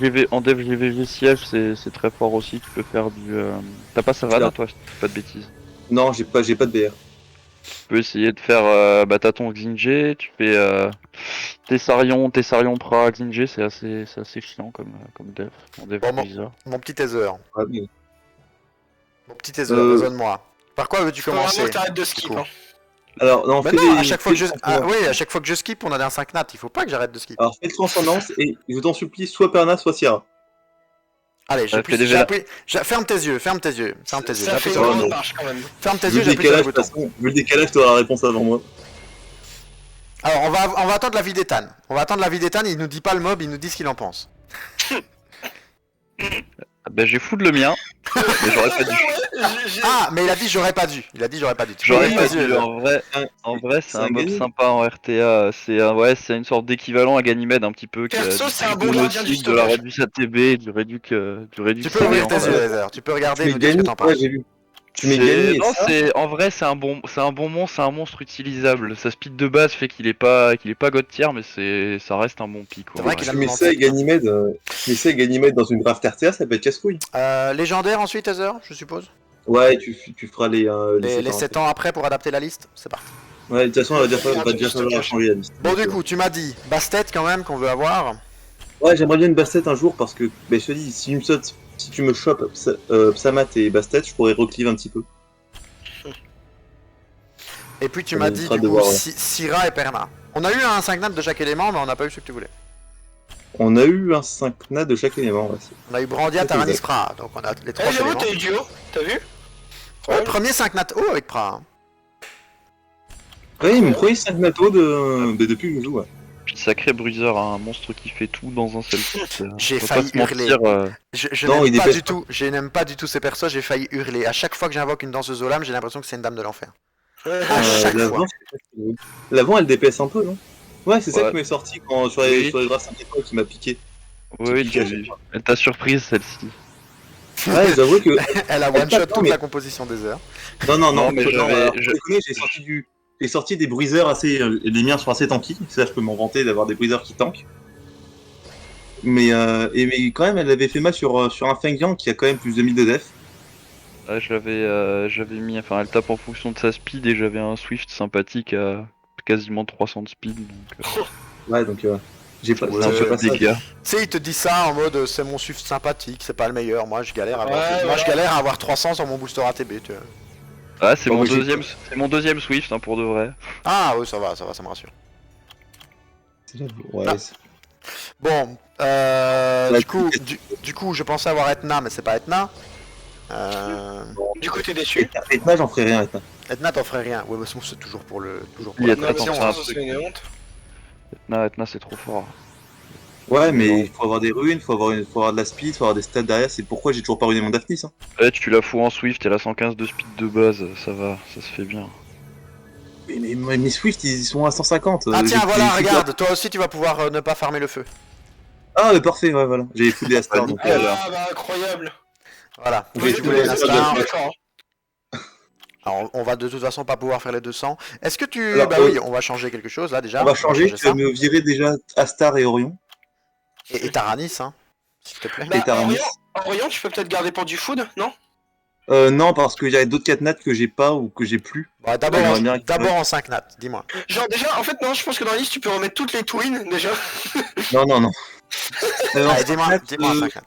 GVG siège c'est très fort aussi, tu peux faire du. T'as pas Savannah toi, je dis pas de bêtises. Non, j'ai pas de BR. Tu peux essayer de faire bah t'as ton Xingé, tu fais Tessarion Pra Xingé, c'est assez chiant comme dev en dev Bon, bon. Blizzard. Mon petit taser, Ouais, mais- mon petit taser, Euh, raisonne-moi. Par quoi veux-tu Faut vraiment commencer que t'arrêtes de skip, du coup. hein. Alors, non, Bah fais non, des- à chaque fois que je, fais des ah, transcendances. oui, à chaque fois que je skip, on a un 5 nat. Il faut pas que j'arrête de skip. Alors, fais le transcendance et je t'en supplie, soit Perna, soit Sierra. Allez, fais des vélas. ferme tes yeux, ferme tes yeux. Ça J'appuie fait sur Ouais, le une bouton. mais- marche quand même. Ferme tes Vu yeux, le j'appuie sur le décalage, de toute bouton. façon, vu le décalage, t'auras la réponse avant moi. Alors, on va attendre l'avis d'Ethan. On va attendre l'avis d'Ethan, il nous dit pas le mob, il nous dit ce qu'il en pense. Bah j'ai foutu le mien, mais j'aurais pas dû. Ah, mais il a dit j'aurais pas dû. Il a dit j'aurais pas dû. Tu J'aurais peux pas ouvrir les dû, yeux, en vrai c'est C'est un un mob gagné. sympa en RTA, c'est une sorte d'équivalent à Ganymède un petit peu, qui a Perso, du c'est un bon monocycle, gardien du de la stockage. réduce ATB, du réduc Tu peux ouvrir tes Saiyan. yeux, Heather. Tu peux regarder et Tu nous mets dire ce que Gagny, t'en ouais, penses. j'ai vu. Tu mets Gagny et Non, ça. en vrai c'est un bon monstre, c'est un monstre utilisable. Sa speed de base fait qu'il est pas god tier, mais ça reste un bon pic. C'est vrai ouais. qu'il a Tu mets demandé. ça et Ganymède, dans une draft RTA, ça peut être casse-couille. Légendaire ensuite, Heather, je suppose. Ouais, et tu feras les Les 7 ans 7 ans après pour adapter la liste. C'est parti. après. Ouais, de toute façon, va Garde déjà du falloir stockage. changer la liste. Bon, Donc, du coup, tu m'as dit Bastet quand même qu'on veut avoir. Ouais, j'aimerais bien une Bastet un jour parce que, bah, je te dis, si tu me chopes Psamat et Bastet, je pourrais reclive un petit peu. Et puis tu Ça m'as me dit fera du coup devoir, ouais. Syrah et Perna. On a eu un 5 nat de chaque élément, mais on n'a pas eu ce que tu voulais. On a eu un 5 nat de chaque élément. Ouais. On a eu Brandia, C'est Taranis, exact. Pra. Donc on a les Eh, 3 j'avoue, éléments. t'as eu duo, t'as vu? Ouais, premier 5 nat haut avec Pra. Hein. Ouais, mon premier 5 nato depuis que je joue. Ouais. Puis sacré bruiseur, un monstre qui fait tout dans un seul set. J'ai Faut failli pas se mentir, hurler. Je Non, n'aime il pas dépêche du tout. Je n'aime pas du tout ces persos. J'ai failli hurler. À chaque fois que j'invoque une danseuse au lame, j'ai l'impression que c'est une dame de l'enfer. À chaque L'avant, fois. l'avant, elle DPS un peu, non? Ouais, c'est ça Ouais. qui m'est sorti quand, sur Oui. les drafts 5 étoiles qui m'a piqué. oui, piqué à chaque tu... fois. elle t'a surprise celle-ci. Ouais, j'avoue que. Elle a one shot Non, toute mais- la composition des heures. Non, mais j'avais- alors, je déconne, j'ai sorti des bruiseurs assez. Les miens sont assez tanky, ça je peux m'en vanter d'avoir des bruiseurs qui tankent. Mais quand même, elle avait fait mal sur un Feng Yang qui a quand même plus de 1000 de def. Ouais, j'avais mis, enfin elle tape en fonction de sa speed et j'avais un Swift sympathique à quasiment 300 de speed, donc Ouais, donc j'ai pas. ça non, fait j'ai pas pas de ça. dégâts. Tu sais, il te dit ça en mode c'est mon Swift sympathique, c'est pas le meilleur. Moi, je galère à avoir, Ouais, moi, voilà. je galère à avoir 300 sur mon booster ATB. Tu vois. Ah, c'est Bon, mon mais j'ai- deuxième Swift hein, pour de vrai. Ah oui, ça va, ça me rassure. Ouais, Ah. Bon, Ouais, Du coup, je pensais avoir Etna, mais c'est pas Etna. Du coup, t'es déçu. Etna, j'en ferai rien, Etna. Etna, t'en ferais rien. Ouais, mais c'est toujours pour Il y la a Non, très mais collection. attention ça, à un ça, truc. c'est une honte. Etna, c'est trop fort. Ouais, Non. mais il faut avoir des runes, faut avoir de la speed, faut avoir des stats derrière. C'est pourquoi j'ai toujours pas ruiné mon Daphnis. Hein. Ouais, tu la fous en Swift, elle a 115 de speed de base, ça va, ça se fait bien. Mais mes Swift, ils sont à 150. Ah tiens, j'ai voilà, full regarde, toi aussi tu vas pouvoir ne pas farmer le feu. Ah, mais parfait, ouais, voilà. J'ai full des Astar, donc. nickel. Ah bah incroyable. Voilà. Oui, Si je vous voulez voulais- un je voulais- star, D'accord. alors on va de toute façon pas pouvoir faire les 200. Est-ce que tu... Alors, bah oui, on va changer quelque chose là déjà. On va changer, tu ça. vas me virer déjà Astar et Orion. Et Taranis, hein, s'il te plaît. Et Taranis. Orion, tu peux peut-être garder pour du food, non? Non, parce qu'il y a d'autres cadenas que j'ai pas ou que j'ai plus. Bon, J'aimerais bien d'abord en 5 nat, dis-moi. Genre déjà, en fait non, je pense que dans la liste tu peux remettre toutes les twins déjà. Non, non, non. Non, Allez, dis-moi en 5 nat.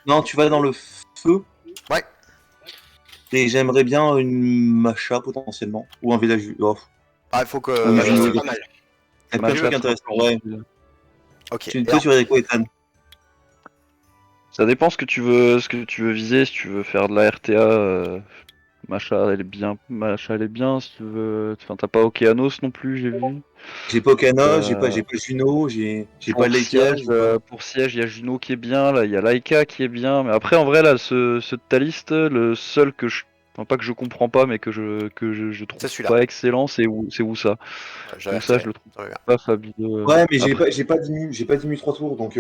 non, tu vas dans le feu. Ouais. Et j'aimerais bien une Macha potentiellement. Ou un village. Oh. Ah, il faut que... Ouais, Ça, je- c'est pas mal. Il y a plein de trucs intéressants. Ouais. Ok. Toi, tu verrais quoi, Ethan? Ça dépend ce que tu veux viser, si tu veux faire de la RTA, Macha elle est bien, si tu veux. Enfin t'as pas Okeanos non plus, j'ai vu. J'ai pas Okana, j'ai Euh, pas Juno, j'ai Pour pas Leica. siège, il y a Juno qui est bien, là, il y a Laika qui est bien, mais après en vrai là, ce de ta liste, le seul que je. Enfin, pas que je comprends pas, mais que je trouve C'est celui-là. pas excellent, c'est où ça. J'avais Donc ça retiré. je le trouve Ça va bien. pas fabuleux. Ouais, mais Après- j'ai pas 10 000 3 tours, donc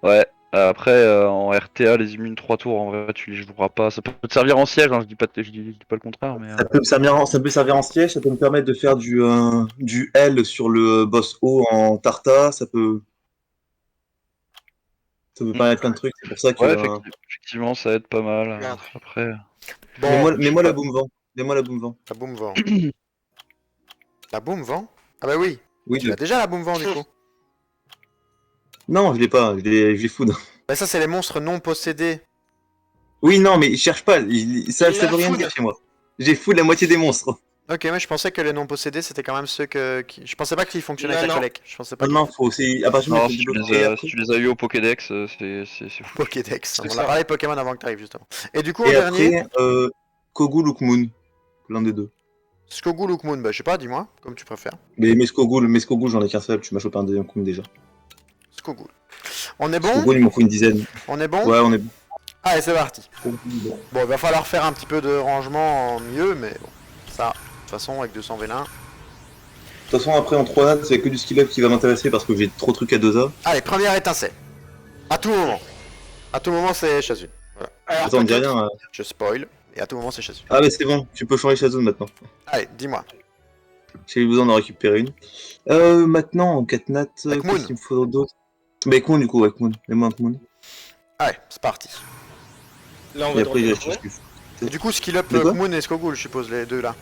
Ouais, après en RTA, les immunes 3 tours, en vrai, tu les joueras pas. Ça peut te servir en siège, hein, je dis pas le contraire, mais. ça peut me servir en siège, ça peut me permettre de faire du L sur le boss haut en Tarta, ça peut permettre plein de trucs, c'est pour ça que. Ouais, effectivement, ça aide pas mal. Merde. Après. Bon, Mets-moi la boom vent. Mets-moi la boom vent. la boum vent. La boum vent? Ah bah oui. Oui, Tu as déjà la boum vent du coup. Non, je l'ai pas, je l'ai food. Bah ça c'est les monstres non possédés. Oui, non, mais cherche pas, ça Il a veut rien food. dire chez moi. J'ai food la moitié des monstres. Ok, mais je pensais que les non possédés c'était quand même ceux Je pensais pas qu'ils fonctionnaient avec la Non. collecte. Je pensais pas Non, non, faut aussi. À partir du moment Non, où si tu tu débloques les si tu les as eu au Pokédex, c'est fou. Pokédex. C'est On ça. a parlé de Pokémon avant que tu arrives justement. Et du coup en Et dernier, après, Kogul ou Kmoon. L'un des deux. Skogul ou Kmoon, bah je sais pas, dis-moi, comme tu préfères. Mais Skogul, j'en ai qu'un seul, tu m'as chopé un deuxième Kmoon déjà. Skogul. On est bon? Skogul, il m'en faut une dizaine. On est bon? Ouais, on est bon. Allez, c'est parti. Bon. Bon, il va falloir faire un petit peu de rangement en mieux, mais bon, ça, de toute façon, avec 200 vélins. De toute façon, après en 3 nattes, c'est que du skill up qui va m'intéresser parce que j'ai trop de trucs à 2A. Allez, première étincelle. À tout moment. À tout moment, c'est Chazune. Voilà. Alors, Attends, on me dit peut-être- rien. Je spoil, et à tout moment, c'est Chazune. Ah, mais c'est bon, tu peux changer Shazone maintenant. Allez, dis-moi. J'ai besoin d'en récupérer une. Maintenant, en 4 nattes, Avec Moon. qu'est-ce qu'il me faudra d'autre? Bah, avec Moon, du coup, avec Moon. Mets-moi un Moon. Allez, c'est parti. Là, on Et va après, dropper je le cherche coup. Et du coup, skill up De quoi Kmoon et Skogul, je suppose, les deux là.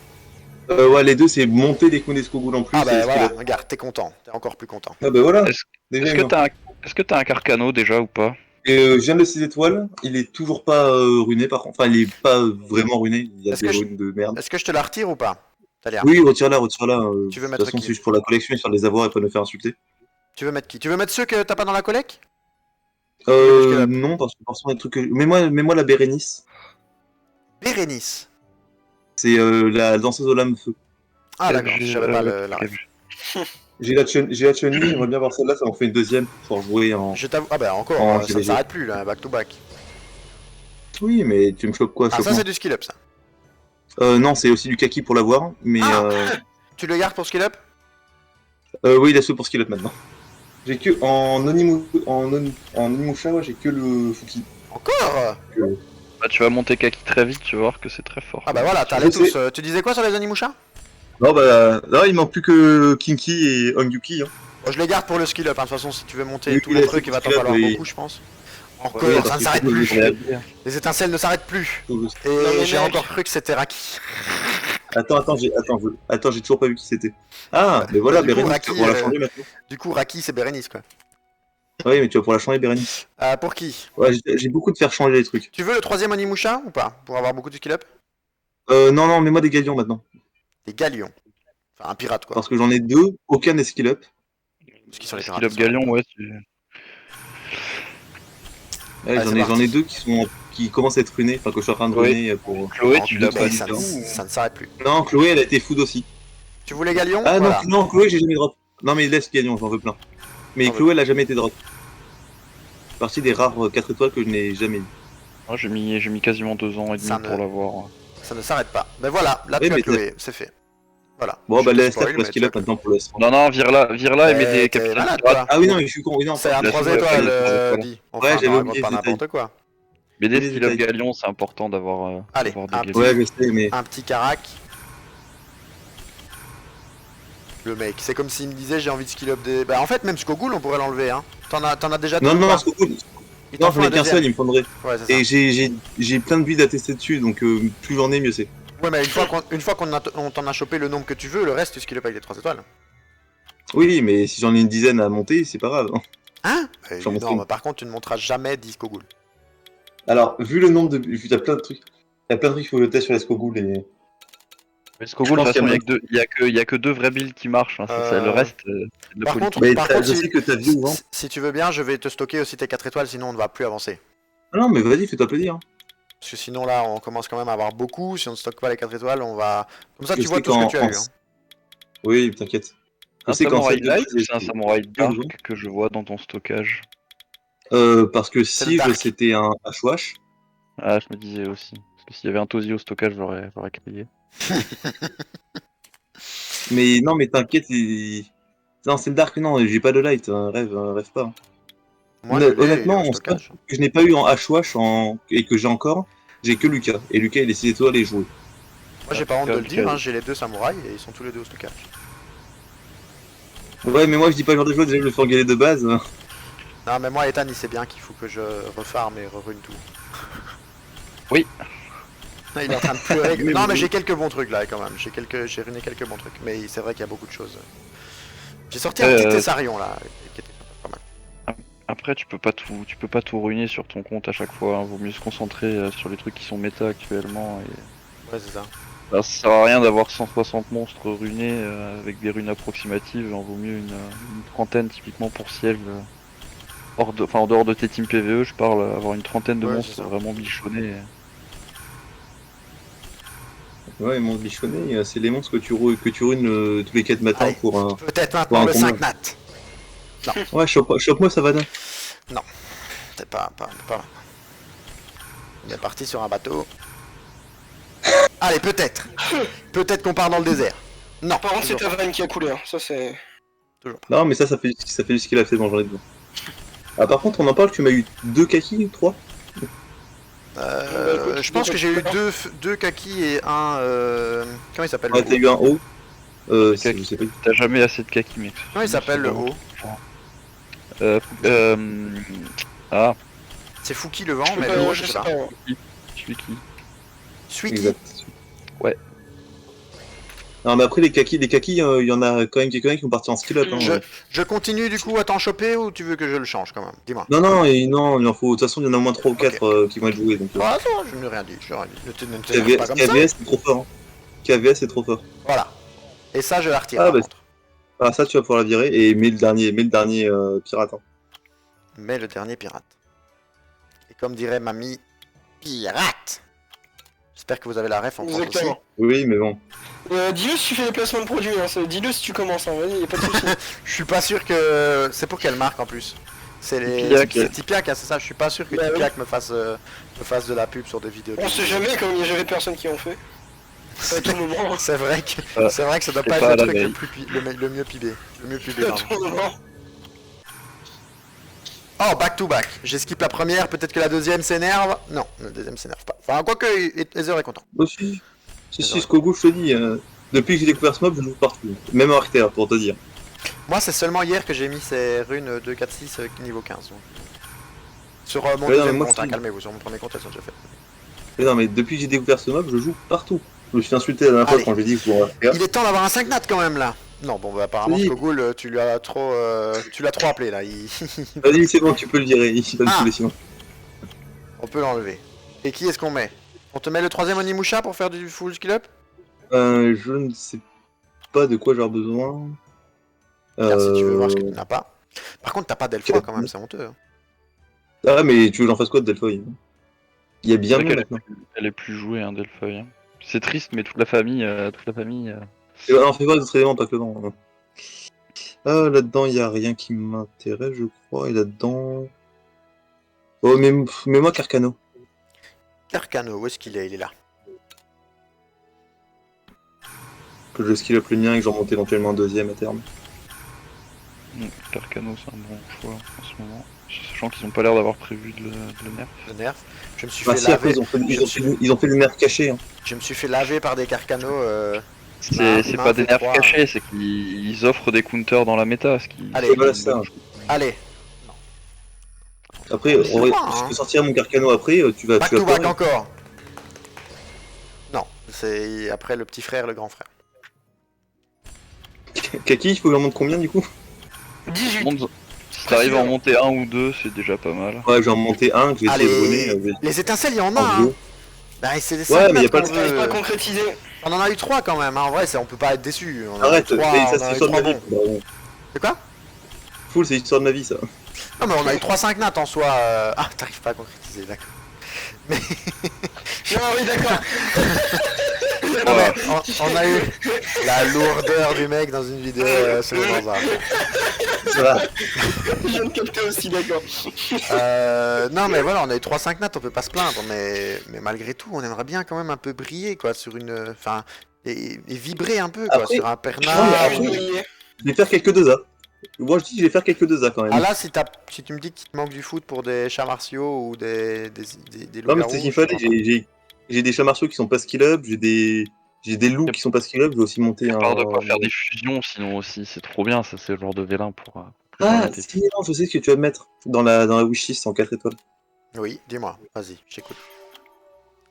Ouais, les deux, c'est monter des Moon et Skogul en plus. Ah et bah skill voilà, up. regarde, t'es content. T'es encore plus content. Ah, bah voilà. Est-ce Déjà, est-ce il que m'en- t'as un Carcano déjà ou pas? Et je viens de 6 étoiles, il est toujours pas ruiné par contre. Enfin, il est pas vraiment ruiné, il y a Est-ce des que je- runes de merde. Est-ce que je te la retire ou pas? Talia, Oui, retire-la, retire-la. Tu De veux toute mettre façon, qui c'est juste pour la collection, histoire de les avoir et pas de me faire insulter. tu veux mettre qui? Tu veux mettre ceux que t'as pas dans la collecte? Skill-up. Non, parce que forcément, les trucs que. Mets-moi la Bérénice. Bérénice. C'est la danseuse aux lames feu. Ah d'accord, J'ai- j'avais pas ouais, la ok. ref. J'ai la Chun-Li, j'aimerais bien voir celle-là, ça en fait une deuxième pour jouer en. Je t'avoue. Ah bah encore, En ça ne GVG. s'arrête plus là, back to back. Oui, mais tu me chopes quoi, Ah ça chope-moi. c'est du skill up ça. Non, c'est aussi du kaki pour l'avoir, mais Ah Tu le gardes pour skill up? oui, il a ceux pour skill up maintenant. J'ai que en Onimusha, ouais, j'ai que le Fuki. Encore? Bah, tu vas monter Kaki très vite, tu vas voir que c'est très fort. Ah bah voilà, t'as Je les sais. tous. Tu disais quoi sur les Onimusha? Non, bah là, il manque plus que Kinky et Ongyuki. Hein. Bon, je les garde pour le skill up, hein. De toute façon si tu veux monter Oui, tous oui, les là, trucs, c'est il va t'en skill up, falloir oui. beaucoup je pense. Encore, Oui, ça parce ne qu'il s'arrête faut que plus. je- Les étincelles ne s'arrêtent plus. Et mais j'ai mec. encore cru que c'était Raki. Attends, j'ai toujours pas vu qui c'était. Ah, mais voilà, du coup, Bérénice, Raki, tu vas pouvoir la changer maintenant. Du coup Raki c'est Bérénice quoi. Oui, mais tu vas pouvoir la changer, Bérénice. Pour qui? Ouais, j'ai beaucoup de faire changer les trucs. Tu veux le troisième Onimusha ou pas? Pour avoir beaucoup de skill up? Non, mets-moi des galions maintenant. Des galions. Enfin un pirate quoi. Parce que j'en ai deux, aucun n'est skill up. Parce qu'ils sont les Skill pirates. up Galion, ouais. Ouais, Allez, j'en c'est ai parti. deux qui commencent à être runés, enfin que je suis en train de Chloé. runer pour. Chloé, tu l'as Ok, pas ça, dit. ne- ça ne s'arrête plus. Non, Chloé, elle a été food aussi. Tu voulais Galion? Ah non, Voilà. non, Chloé, j'ai jamais drop. Non, mais laisse Gagnon, j'en veux plein. Mais J'en veux Chloé, elle a jamais été drop. Partie des rares 4 étoiles que je n'ai jamais eu. Moi, j'ai mis quasiment 2 ans et Ça demi ne- pour l'avoir. Ça ne s'arrête pas. Ben voilà, là Oui, tu as mais Chloé, c'est fait. Voilà. Bon, Je bah te laisse spoil, pour la mais skill tu as up Chloé. maintenant pour le S. Non, vire-la et mets des T'es capitaines malade, pirates. toi. Ah oui, non, mais je suis con, oui, non, C'est un pardon. 3 Ouais, étoiles, ouais, dit. On Ouais, fait un j'avais dragon, oublié pas ce détail. n'importe quoi. Mais des Les skill up détails. galion, c'est important d'avoir Allez, d'avoir des un galions. Ouais, je sais, mais. Un petit carac. Le mec, c'est comme s'il me disait j'ai envie de skill up des... Bah en fait même Skogul on pourrait l'enlever hein. T'en as déjà deux Non, ou non, pas c'est cool. Il t'en Non, faut j'en un ai qu'un deuxième. seul, il me faudrait. Ouais c'est ça. Et j'ai plein de builds à tester dessus, donc plus j'en ai, mieux c'est. Ouais mais une fois qu'on t'en a chopé le nombre que tu veux, le reste tu skill up avec les 3 étoiles. Oui, mais si j'en ai une dizaine à monter, c'est pas grave. Hein J'en montre Non une. mais par contre tu ne monteras jamais 10 Skogul. Alors, vu le nombre de. Il y a plein de trucs. Il y a plein de trucs qu'il faut que je teste sur les Skogul et. Mais Je Skogul, de toute pense qu'il façon, y a il y a que 2 vrais builds qui marchent. Hein. Le reste, c'est de la Par politique. contre, Mais par t'as- contre je sais que t'as vu ou si tu veux bien je vais te stocker aussi tes 4 étoiles sinon on ne va plus avancer. Ah non, mais vas-y, fais-toi plaisir. Parce que sinon là on commence quand même à avoir beaucoup, si on ne stocke pas les 4 étoiles on va... Comme ça Je tu vois sais tout ce que qu'en- tu as en- eu. Hein. Oui, t'inquiète. Je Un sais qu'en samouraï salle de light base, ou c'est un samouraï j'ai deux dark que je vois dans ton stockage? Parce que C'est le si dark. c'était un HWH, Ah, je me disais aussi. Parce que s'il y avait un Tosi au stockage, j'aurais crié. mais non, mais t'inquiète, non, c'est le dark, non, j'ai pas de light, rêve pas. Moi je l'ai, il est Honnêtement, au en stock stockage. que je n'ai pas eu en HWH et que j'ai encore, j'ai que Lucas. Et Lucas, il est 6 étoiles et joué. Moi j'ai pas honte de le Lucas, dire, hein, j'ai les 2 samouraïs et ils sont tous les 2 au stockage. Ouais, mais moi je dis pas le genre de joueur, déjà je le fais engueuler de base. Non mais moi Ethan il sait bien qu'il faut que je refarme et rerune tout. Oui. Il est en train de pleurer. Oui, Non oui, mais oui. j'ai quelques bons trucs là quand même, j'ai ruiné quelques bons trucs, mais c'est vrai qu'il y a beaucoup de choses. J'ai sorti un petit Tessarion là, qui était pas mal. Après, tu peux pas tout ruiner sur ton compte à chaque fois. Hein. Vaut mieux se concentrer sur les trucs qui sont méta actuellement. Et... Ouais c'est ça. Alors, ça sert à rien d'avoir 160 monstres runés avec des runes approximatives. Il en vaut mieux une trentaine typiquement pour siège. En dehors de tes teams PVE, je parle avoir une trentaine de Ouais, monstres c'est ça. vraiment bichonnés. Ouais, mon bichonnet, c'est les monstres que tu ruines tous les 4 matins Allez, pour un. peut-être pour maintenant un le combat. 5 nat. Ouais, chope-moi, ça va bien. C'est pas maintenant. On est parti sur un bateau. Allez peut-être. Peut-être qu'on part dans le désert. Non. Par contre, c'est toujours ta pas. vanne qui a coulé, hein. Ça c'est. Toujours pas. Non, mais ça fait du skill à fait dans j'en ai besoin. Ah, par contre, on en parle, tu m'as eu 2 kakis, 3 écoute, Je pense que j'ai eu deux kakis et un... Comment il s'appelle Ouais, le t'as haut eu un haut. Je Kaki. sais pas. T'as jamais assez de kaki, mec. Comment il s'appelle le haut Ah, C'est Fouki le vent, Je mais sais le pas, haut je je sais sais pas. pas. Ouais. celui qui. Suiki. Exact. Non, mais après, les kakis, il y en a quand même quelques-uns qui sont partis en skill up. Hein. Je continue du coup à t'en choper ou tu veux que je le change quand même? Dis-moi. Non, il en faut. De toute façon, il y en a au moins 3 ou 4 qui vont être joués. Donc, Ah ça, je n'ai rien dit, Ne t'énerve pas comme ça. KVS, c'est trop fort. Hein. KVS, c'est trop fort. Voilà. Et ça, je la retire Ah, par bah, contre. Ah, ça, tu vas pouvoir la virer et mets le dernier pirate. Hein. Mais le dernier pirate. Et comme dirait mamie, pirate. J'espère que vous avez la ref en France aussi. Exactement. Oui, mais bon. Dis-le si tu fais les placements de produits, hein. Dis-le si tu commences, hein. Vas-y, y'a pas de soucis. Je suis pas sûr que... C'est pour quelle marque en plus? C'est Tipiak. c'est Tipiak, hein, c'est ça. Je suis pas sûr que Bah oui. Tipiak me fasse de la pub sur des vidéos. On sait jamais, comme il y a jamais personne qui en fait. À tout moment. C'est vrai que c'est vrai que ça doit c'est pas pas être le à la truc le, veille. le mieux pibé. Le mieux pibé, À pardon. tout moment. Oh, back to back. J'ai skip la première, peut-être que la deuxième s'énerve. Non, la deuxième s'énerve pas. Enfin, quoique, Ether est content. Aussi. Si, Skogu, je te dis, depuis que j'ai découvert ce mob, je joue partout. Même en Arcter, pour te dire. Moi, c'est seulement hier que j'ai mis ces runes 2, 4, 6 niveau 15. Donc. Sur mon Ouais, non, deuxième mais moi, compte, je hein, dis- calmez-vous, sur mon premier compte, elles sont déjà faites. Mais non, mais depuis que j'ai découvert ce mob, je joue partout. Je me suis insulté la dernière fois Allez. quand j'ai dit pour Arcter. Il est temps d'avoir un 5 nat quand même là. Non, bon, bah, apparemment, Oui. Skogul, tu l'as trop appelé là. Vas-y, c'est bon, tu peux le virer. Il va me Ah. saouler sinon. On peut l'enlever. Et qui est-ce qu'on met? On te met le troisième Onimusha pour faire du full skill up? Je ne sais pas de quoi j'aurai besoin. Regarde si tu veux voir ce que tu n'as pas. Par contre, t'as pas d'Elfois quand même, c'est honteux. Hein. Ah, mais tu veux que j'en fasse quoi de Delphoy? Il y a bien C'est vrai mieux qu'elle maintenant. elle est plus jouée, hein, Delphoy. Hein. C'est triste, mais toute la famille, Et bah, non, fais pas d'autres éléments, pas que le vent. Hein. Ah, là-dedans, il y a rien qui m'intéresse, je crois. Et là-dedans. Oh, mais moi, Carcano. Carcano, où est-ce qu'il est? Il est là. Que je skill up le mien et que j'en monte éventuellement un deuxième à terme. Carcano, c'est un bon choix en ce moment. Sachant qu'ils ont pas l'air d'avoir prévu de le nerf. Le nerf. Je me suis Bah, fait si, après, laver. ils ont fait le nerf caché. Hein. Je me suis fait laver par des Carcano. C'est pas des nerfs cachés, c'est qu'ils offrent des counters dans la méta. Ce qui, Allez, Et voilà ça. Allez. Après, C'est loin, je hein. peux sortir mon Carcano après, tu vas. Back Tu vas to back pleurer. encore. Non, c'est après le petit frère, le grand frère. Kaki, il faut que j'en monte combien du coup? 18. Monte- Si t'arrives à en monter un ou deux, c'est déjà pas mal. Ouais, j'en monter un, que je vais essayer de Allez, runner. les étincelles, il y en a. En Hein. duo. Bah, c'est des Ouais, 5 mais y a pas qu'on le- J'arrive veut. pas à concrétiser. On en a eu 3 quand même. Hein. En vrai, on peut pas être déçu. On en a Arrête, eu 3, ça on c'est en a eu l'histoire de 3 ma vie. bons. Bon, C'est quoi? full, c'est l'histoire de ma vie ça. Non, mais on a eu 3-5 nattes en soi. Ah, t'arrives pas à concrétiser, d'accord. Mais. Non, oui, d'accord. Non, mais on a eu la lourdeur du mec dans une vidéo sur les Banzas. Ça va. Je viens de capter aussi, d'accord. Non, mais voilà, on a eu 3-5 nattes, on peut pas se plaindre. Mais malgré tout, on aimerait bien quand même un peu briller, quoi, sur une. Enfin, et vibrer un peu, quoi, Après- sur un Non, mais Perna. après- Je vais faire quelques 2A. Moi je dis que je vais faire quelques 2A quand même. Ah là, si tu me dis qu'il te manque du foot pour des chats martiaux ou des Non mais loups-garous, c'est ce qu'il je fallait, comprends j'ai des chats martiaux qui sont pas skill up, j'ai des loups qui sont pas skill up, je vais aussi monter À un... part de quoi faire des fusions, sinon aussi, c'est trop bien, ça c'est le genre de vélin pour Ah, arrêter. si, non, je sais ce que tu vas me mettre dans la wishlist en 4 étoiles. pas. Oui, dis-moi, vas-y, j'écoute.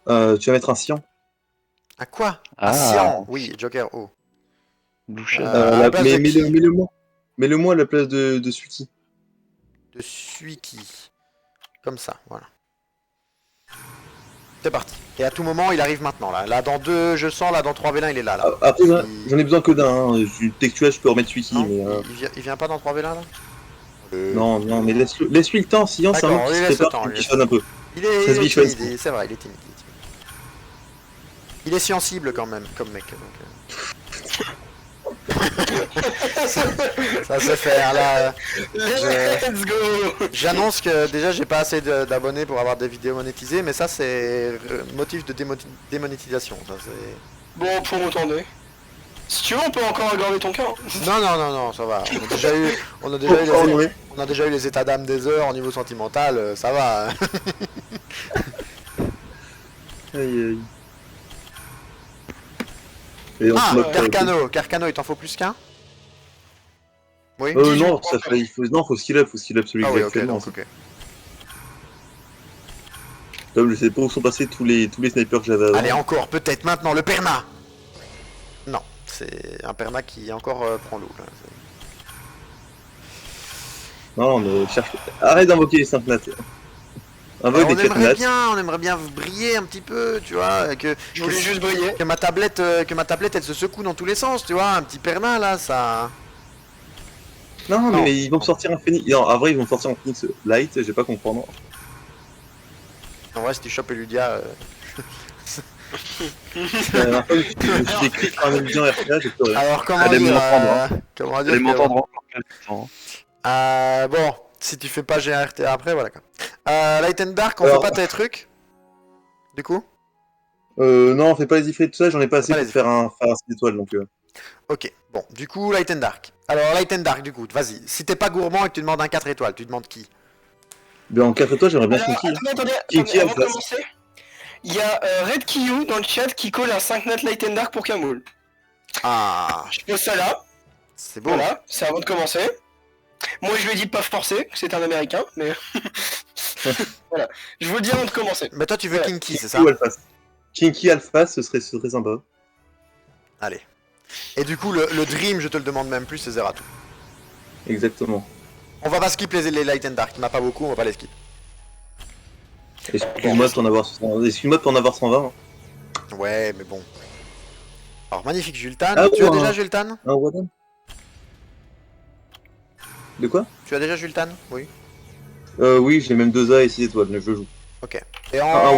Tu vas mettre un cyan. À quoi? Un Ah, Cyan, oui, Joker O. Louchen. À la place de qui? Mets-le-moi à la place de Suki. De Suiki. Comme ça, voilà. C'est parti. Et à tout moment, il arrive maintenant, là. Là, dans 2, je sens, là, dans 3 V1, il est là, là. Après, Il- j'en ai besoin que d'un. Hein. Textuel, je peux remettre Suki, Non, mais... il vient pas dans 3 V1, là Non, mais laisse-lui le temps, Cyan, c'est un D'accord, mec qui lui se laisse le prépare, temps, qui lui laisse bichonne un peu. Il est, Ça il se est bichonne, timide, c'est vrai, il est timide. Il est sensible quand même, comme mec. Donc, ça se fait, hein, là. Let's go. J'annonce que déjà j'ai pas assez d'abonnés pour avoir des vidéos monétisées, mais ça c'est motif de démonétisation. Ça, c'est- Bon, pour entendre. Si tu veux, on peut encore aggraver ton cas. Hein. non, ça va. On a déjà eu les états d'âme des heures au niveau sentimental, ça va. Hein. Aïe, aïe. Et on Ah, se moque pas, Carcano, il t'en faut plus qu'un? Oui. non, faut skill up celui Ah que oui, j'ai ok, actuellement. donc ok. Comme je sais pas où sont passés tous les snipers que j'avais avant. Allez, encore, peut-être maintenant, le Perna. Non, c'est un Perna qui encore prend l'eau. Là. Non, mais cherche. Arrête d'invoquer les 5 nattes. Invoque On des 4 nattes. on aimerait bien briller un petit peu, tu vois, Je voulais juste briller. que ma tablette elle se secoue dans tous les sens, tu vois, un petit Perna là, ça. Non, Non. mais ils vont me sortir un Phoenix. Non, en vrai, ils vont me sortir un Phoenix Light, j'ai pas comprendre. En vrai, si tu chopes Eludia, La dernière fois, je me suis écrit par un mec bien RTA, j'ai pleuré. alors comment Allez, dire, m'entendre, hein. comment dire Allez que- m'entendre encore quelques temps. Bon, si tu fais pas GRTA après, voilà quoi. Light and Dark, on Alors- fait pas tes trucs. Du coup. Non, on fait pas les ifrits tout ça, j'en ai pas assez Pas pour les faire un 6 étoiles donc. Ok, bon, du coup, Light and Dark. Alors, Light and Dark, du coup, vas-y. Si t'es pas gourmand et que tu demandes un 4 étoiles, tu demandes qui? Mais en 4 étoiles, j'aimerais bien Alors, Suki. attendez, Qui avant de place commencer, il y a Red Kiyu dans le chat qui colle un 5 nat Light and Dark pour Kamoul. Ah, Je pose ça là, c'est beau. voilà, c'est avant de commencer. Moi je lui ai dit de pas forcer, que c'est un américain, mais... voilà, je vous le dis avant de commencer. Mais toi, tu veux Ouais. Kinky, c'est ça? Ou Alphas. Kinky Alphas, ce serait sympa. Allez. Et du coup, le Dream, je te le demande même plus, c'est Zeratou. Exactement. On va pas skip les Light and Dark, il n'y en a pas beaucoup, on va pas les skip. Excuse-moi de t'en avoir 120. Hein. Ouais, mais bon. Alors, magnifique Jultan. Ah, Tu as ouais. déjà Jultan? Un Wadan. De quoi? Tu as déjà Jultan? Oui. Oui, j'ai même 2A et 6 étoiles, mais je joue. Et Un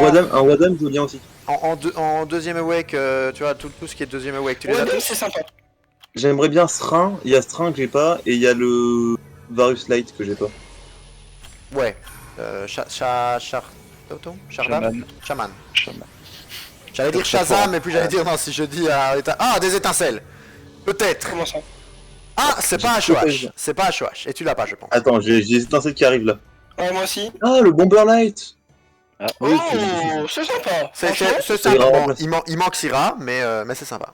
Wadam, je veux bien aussi. en deuxième awake, tu vois, tout ce qui est deuxième awake, tu les Ouais, as même, tous? c'est sympa. J'aimerais bien Srin, il y a Srin que j'ai pas, et il y a le Varus Light que j'ai pas. Ouais. Shardam? Shaman. Shaman. J'allais dire Shazam, mais puis j'allais dire non, si je dis ah, des étincelles. Peut-être. Comment ça? Ah, c'est pas un J'ai pas HOH. eu. C'est pas un HOH. Et tu l'as pas, je pense. Attends, j'ai des étincelles qui arrivent là. Ouais, moi aussi. Ah, le Bomber Light. Ah, Oh, Oui, c'est sympa. C'est Franchement, c'est ça sympa. ira Bon, remplacer. il manque Syrah, mais c'est sympa.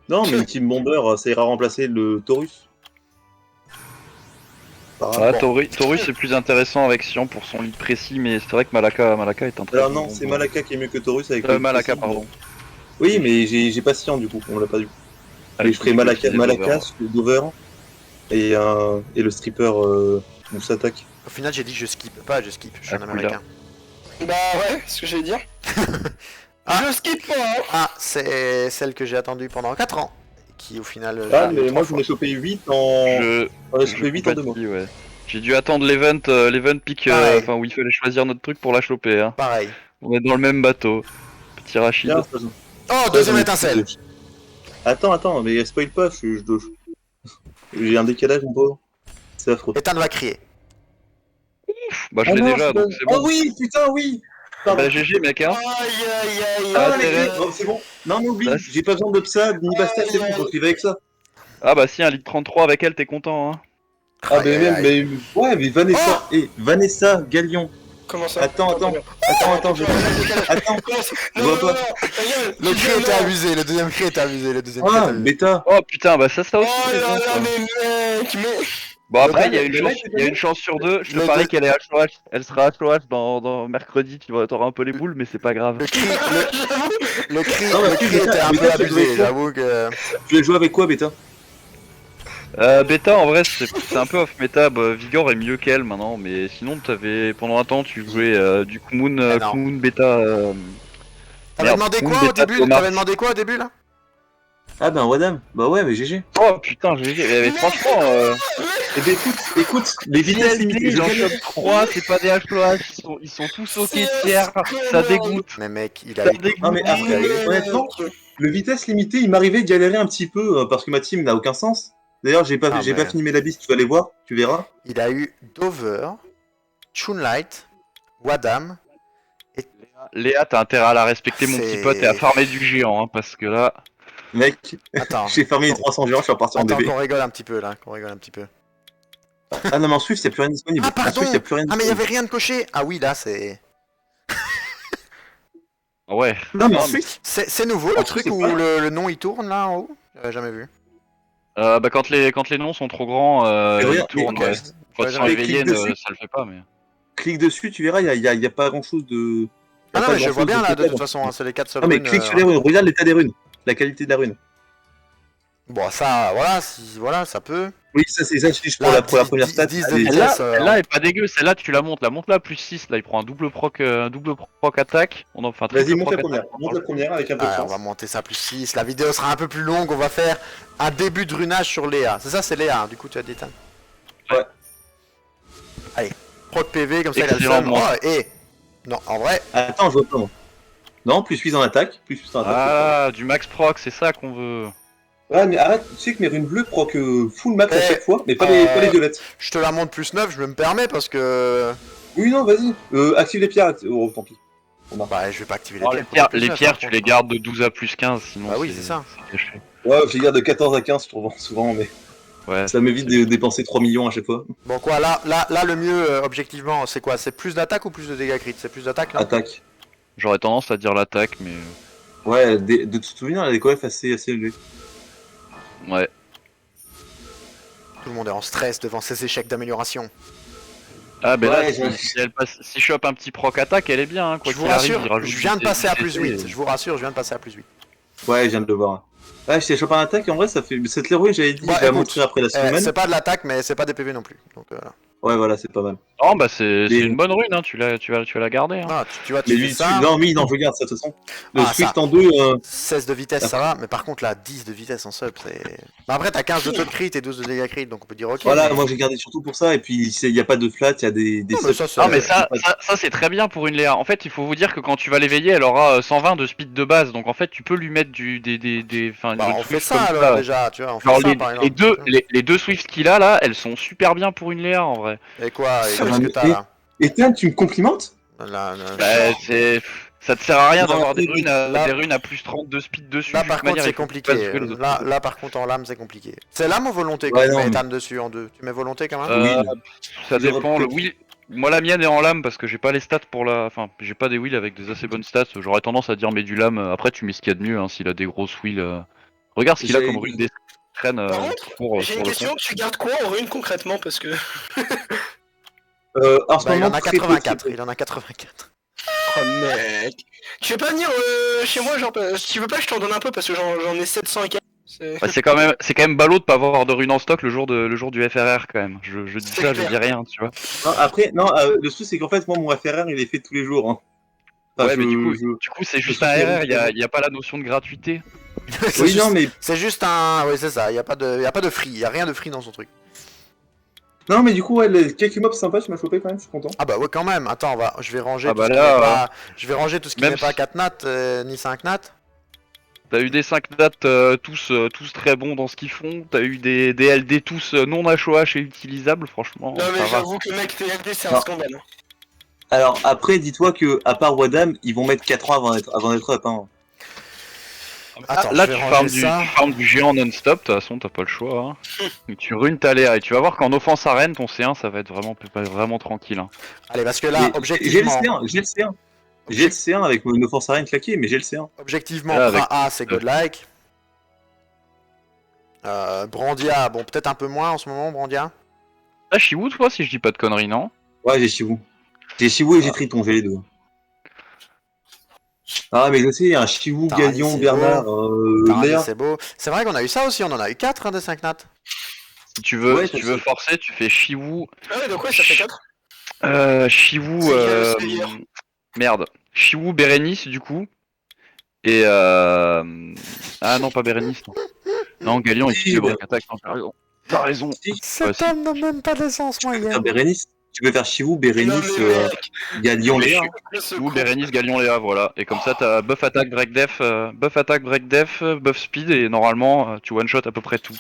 Non, mais une Team Bomber, ça ira remplacer le Taurus. Ouais, Bon. Taurus c'est plus intéressant avec Sion pour son lead précis, mais c'est vrai que Malaka est un très Alors bon non, c'est bon. Malaka qui est mieux que Taurus avec le Malaka, précis. pardon. Oui, mais j'ai pas Cyan du coup, on l'a pas vu. Mais je ferai Malaka, le Dover et le stripper Moussatak. Au final, j'ai dit je skip. Pas je skip, je suis un Aquila. américain. Bah ouais, c'est ce que j'allais dire. Ah. Je skip pas, hein. Ah, c'est celle que j'ai attendue pendant 4 ans. Qui au final. Ah, j'ai eu mais trois moi je fois. m'en ai chopé 8 en. J'en ai chopé 8 en 2 mois. compatis, ouais. J'ai dû attendre l'event pick, Pareil. enfin où il fallait choisir notre truc pour la choper. Hein. Pareil. On est dans le même bateau. Petit Rachid. Bien, ça, Oh, deuxième étincelle. Attends, mais spoil pas, j'ai un décalage mon pauvre. C'est affreux. Ethan va crier. Bah je l'ai déjà, donc c'est bon. Oh oui, putain, oui. Pardon. Bah GG mec hein. Aïe aïe aïe Ah, aïe. les intérêt. gars, oh, c'est bon. Non, mais oublie, Là, j'ai pas besoin de Psa ni Basta, c'est bon, faut que je vais avec ça. Ah bah si un litre 33 avec elle t'es content hein. Ah, Aïe, mais aïe, même, aïe. mais. Ouais, mais Vanessa, Vanessa, Galion. Comment ça? Attends, Comment je. ça? Attends, Comment ça? Je Non, vois non, pas. non, ta gueule. Le cri était abusé, le deuxième cri était abusé, le deuxième cri était Ah, abusé. bêta. Oh putain bah ça Oh aussi c'est là bon, là, ça. mais mec, mais. Bon après il y a Le mec, une chance sur deux, je te Le parie deux- qu'elle est HOH, elle sera HOH dans mercredi, t'auras un peu les boules mais c'est pas grave. Le cri, le cri, Non, mais le si, cri mais était ça- un mais peu ça, tu jouais abusé, quoi j'avoue que. Tu l'as joué avec quoi, bêta? Bêta en vrai c'est un peu off méta, bah, Vigor est mieux qu'elle maintenant, mais sinon pendant un temps tu jouais du Kumun, Ah non. Kumun Bêta. T'avais Merde, demandé Kumun quoi au Bêta début? Thomas. T'avais demandé quoi au début là? Ah, ben, Wadam. Bah ouais, mais GG. Oh putain GG, mais franchement Eh ben, écoute, les vitesses limitées, j'en je chope 3, c'est pas des HOH, ils sont tous au tiers, ça dégoûte. Mais mec, il a Ça eu. dégoûte. Non, mais après, honnêtement, le vitesse limité, il m'arrivait de galérer un petit peu parce que ma team n'a aucun sens. D'ailleurs, j'ai pas, Ah, j'ai mais- pas fini mes labis, tu vas aller voir, tu verras. Il a eu Dover, Chunlight, Wadam. Léa, t'as intérêt à la respecter mon petit C'est- pote et à farmer du géant, hein, parce que là... Mec, Attends. j'ai farmé les 300 géants, je suis reparti en Attends DB. qu'on rigole un petit peu là, qu'on rigole un petit peu. Ah non, mais en Swift, il n'y a plus rien disponible. Ah En pardon. Swift, il n'y a plus rien Ah mais il y disponible. avait rien de coché. Ah oui là c'est. Ouais. Non, mais en Non, Swift, C'est nouveau le Ah, truc c'est où pas- le nom il tourne là en haut? J'avais jamais vu. Bah quand les noms sont trop grands, Mais ils regarde, tournent, mais- ouais. Quand ils Ouais, sont j'avais éveillés, cliqué dessus. ça le fait pas, mais... clique dessus, tu verras, il y a pas grand chose de. Ah non pas mais je vois grand-chose bien là de total, toute façon, hein, c'est les 4 seules Non, mais runes, clique sur les runes, regarde l'état des runes, la qualité de la rune. Bon ça, voilà, voilà, ça peut. Oui, ça, c'est ça, je dis pour Là, la première 10 stat. 10 de allez, vitesse. Celle-là est pas dégueu, celle-là tu la montes là plus 6, là il prend un double proc attaque. Enfin, Vas-y, triple monte proc la première. attaque. Monte la première avec un peu de Ah, on chance. va monter ça plus 6. La vidéo sera un peu plus longue, on va faire un début de runage sur Léa. C'est ça, c'est Léa, hein, du coup tu as dit. Ouais. Allez, proc PV, comme ça il a le Excellent, seum. moi. Oh, et. Non, en vrai, Attends, je vois pas moi. Non, plus 8 en attaque. Plus 8 en attaque. Ah, du max proc, c'est ça qu'on veut. Ouais, mais arrête, tu sais que mes runes bleues proc full max à Eh, chaque fois, mais pas les violettes. je te la monte plus 9, je me permets parce que. Oui, non, vas-y. Active les pierres. Oh, tant pis. Bah, je vais pas activer les Oh, pierres. les pierres tu les gardes de 12 à plus 15, sinon Bah oui, c'est ça. c'est gâché. Ouais, je les garde de 14 à 15, je trouve souvent, mais Ouais. ça m'évite de dépenser 3 millions à chaque fois. Bon, quoi, là le mieux, objectivement, c'est quoi? C'est plus d'attaque ou plus de dégâts crit? C'est plus d'attaque là? Attaque. J'aurais tendance à dire l'attaque, mais... Ouais, de te souvenir, elle a des coefs assez élevés. Ouais. Tout le monde est en stress devant ces échecs d'amélioration. Ah ben Ouais, là, si elle passe, si je chope un petit proc attaque, elle est bien, hein, quoi Je vous qu'il arrive, rassure, il rajoute je viens de des passer à CC, plus 8. Je vous rassure, je viens de passer à plus 8. Ouais, je viens de le voir. Ouais, je t'ai chopé un attaque, en vrai, ça fait. Cette héroïne, j'avais dit, Bah, je vais la écoute, montrer après la semaine. c'est pas de l'attaque, mais c'est pas des PV non plus. Donc, Ouais, voilà, c'est pas mal. Oh bah c'est Mais- une bonne rune, hein. Tu vas la garder. Hein. Non, tu vois, tu Mais fais lui, ça. non, mais non, je garde ça de toute façon. Le Ah, Swift ça. en 2, 16 de vitesse, ça va, mais par contre, là, 10 de vitesse en sub, c'est. Bah, après, t'as 15 de taux de crit et 12 de dégâts crit, donc on peut dire ok. voilà, mais- moi j'ai gardé surtout pour ça. Et puis il n'y a pas de flat, il y a des Non, mais subs. ça, c'est- Non mais pas- ça c'est très bien pour une Léa. En fait il faut vous dire que quand tu vas l'éveiller elle aura 120 de speed de base donc en fait tu peux lui mettre enfin Bah, une on fait Swift ça comme alors ça. déjà, tu vois, on fait Alors ça par exemple. les deux Swift qu'il a là elles sont super bien pour une Léa en vrai. Et quoi, et Ah, qu'est-ce que t'as et- là? Et tiens, tu me complimentes? Là, Bah, ça te sert à rien Non, d'avoir des là- runes à plus 30 de speed dessus. Là de par toute contre manière, c'est il faut que tu fasses compliqué. jouer les autres Là, trucs. là par contre en lame c'est compliqué. C'est lame ou volonté quand Ouais, tu non, mets mais- Ethan dessus en deux? Tu mets volonté quand même? Euh, Oui. Ça J'aurais dépend. Le peut-être- wheel, moi la mienne est en lame parce que j'ai pas les stats pour la. Enfin, j'ai pas des wheels avec des assez bonnes stats. J'aurais tendance à dire mets du lame. Après, tu mets ce qu'il y a de mieux hein, s'il a des grosses wheels. Regarde ce qu'il a J'ai- comme rune des traînes Par contre, pour j'ai une le question, compte. tu gardes quoi en rune concrètement parce que... En ce Bah, il moment, en a très peu, 84, très peu. il en a 84. Oh mec. Tu veux pas venir chez moi genre si tu veux pas je t'en donne un peu parce que j'en ai 700 et quelques. Bah, c'est quand même ballot de pas avoir de runes en stock le jour du FRR quand même. Je dis C'est ça, je clair. dis rien, tu vois. Non, après, non, le souci c'est qu'en fait, moi, mon FRR, il est fait tous les jours. Hein. Enfin, Ouais, mais du coup, je- c'est juste je un suis RR. terrible. Il y a pas la notion de gratuité. C'est Oui, juste- non, mais C'est juste un. Oui, c'est ça, y a pas de free, y a rien de free dans son truc. non, mais du coup, ouais, quelques mobs sympas, tu m'as chopé quand même, je suis content. Ah bah ouais, quand même. Attends, je vais ranger Ah tout bah ce qui là, n'est pas. Je vais ranger tout ce qui même n'est pas si- 4 nat, ni 5 nat. T'as eu des 5 dates tous très bons dans ce qu'ils font. T'as eu des LD tous non HOH et utilisables, franchement. Non mais ça va. j'avoue que mec TLD c'est un Non. scandale. Alors, après, dis-toi que, à part Wadam, ils vont mettre 4 ans avant d'être up. Hein. Attends, Là, je vais tu ranger ça. farmes du géant non-stop, de toute façon, t'as pas le choix. Hein. Donc, tu runes ta Léa et tu vas voir qu'en offense arène, ton C1, ça va être vraiment tranquille. Hein. Allez, parce que là, Mais J'ai le objectivement. C1, j'ai le C1. J'ai le C1 avec nos forces arènes claquées, mais j'ai le C1. Objectivement, Là, avec- Prin A c'est godlike. Brandia, bon, peut-être un peu moins en ce moment, Brandia. T'as Shiwu, toi, si je dis pas de conneries, non? Ouais, j'ai Chivou. J'ai Chivou et j'ai Triton, j'ai les deux. Ah, mais je sais, un Chivou, Tarani, Galion, c'est Bernard, Tarani, Léa. c'est beau. C'est vrai qu'on a eu ça aussi, on en a eu 4 des 5 nat. Si tu veux, Ouais, si tu t'as veux ça. forcer, tu fais Shiwu. Ah ouais donc ouais ça fait 4. Shiwu. C'est dur. Merde. Shiwu, Bérénice, du coup. Et Ah non, pas Bérénice, non. Non, Galion et Si, le bah. break attack, non, t'as raison. Si, Cet si. homme n'a même pas d'essence tu peux faire moyenne. Bérénice. Tu peux faire Chivou, Non Bérénice, mais mec, Galion, Mais Léa. Shiwu, Bérénice, Galion, Léa, voilà. Et comme ça, t'as buff attack, break def, buff speed, et normalement, tu one shot à peu près tout.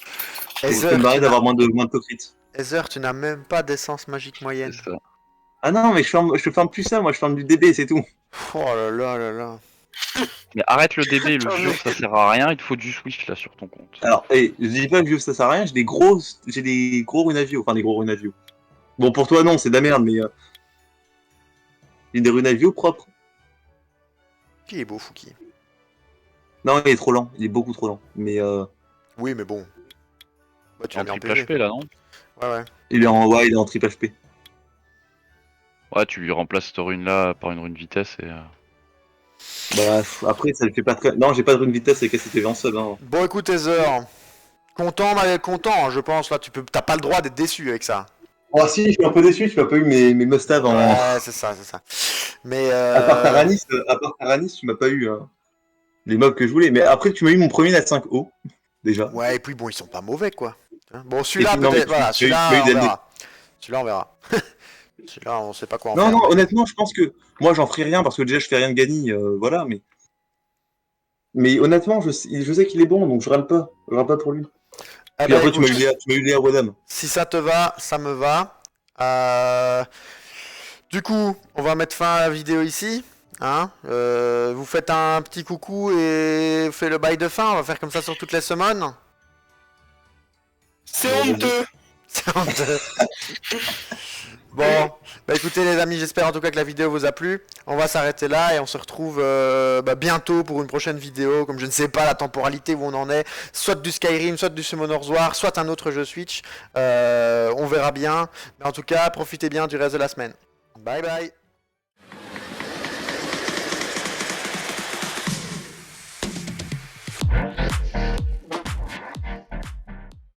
Ça Heather, me paraît d'avoir moins de crit. Heather, tu n'as même pas d'essence magique moyenne. C'est ça. Ah non, mais je farme plus ça, moi je farme du DB, c'est tout. Oh là là là là. Mais arrête le DB, le Oh, jeu, ça sert à rien, il te faut du Swift là sur ton compte. Alors, je dis pas que ça sert à rien, j'ai des gros runavio, enfin des gros runavio. Bon, pour toi non, c'est de la merde, mais j'ai des runavio propres. Qui est beau, Fouki. Non, il est trop lent, il est beaucoup trop lent. Mais Oui, mais bon. Bah, tu En l'as mis en triple PV. HP là, non? Ouais, ouais. il est en triple HP. Ouais, tu lui remplaces cette rune là par une rune vitesse et. Bah, après, ça le fait pas très. Non, j'ai pas de rune vitesse avec SCTV en sub. Hein. Bon, écoute, Heather. Content, mais content, je pense. Là, t'as pas le droit d'être déçu avec ça. Oh, si, je suis un peu déçu, tu m'as pas eu mes must-have en. Ouais, c'est ça, c'est ça. Mais À part Taranis, tu m'as pas eu les mobs que je voulais. Mais après, tu m'as eu mon premier Nat 5 O, déjà. ouais, et puis bon, ils sont pas mauvais, quoi. Bon, celui-là, Et puis, non, peut-être. mais Voilà, tu as eu celui-là, on des verra. Celui-là, on verra. Celui-là, on sait pas quoi en Non, faire. non, honnêtement, je pense que moi, j'en ferai rien parce que déjà, je fais rien de Gani, voilà, mais honnêtement, je sais qu'il est bon, donc je râle pas. Je râle pas pour lui. Eh Puis ben, après, tu écoute, m'as eu Léa Wadam. si ça te va, ça me va. Du coup, on va mettre fin à la vidéo ici. Hein, vous faites un petit coucou et fait le bail de fin. On va faire comme ça sur toutes les semaines. c'est honteux. C'est honteux. Bon, bah écoutez les amis, j'espère en tout cas que la vidéo vous a plu. On va s'arrêter là et on se retrouve bientôt pour une prochaine vidéo. Comme je ne sais pas la temporalité où on en est, soit du Skyrim, soit du Summoner's War, soit un autre jeu Switch. On verra bien. Mais en tout cas, profitez bien du reste de la semaine. Bye bye.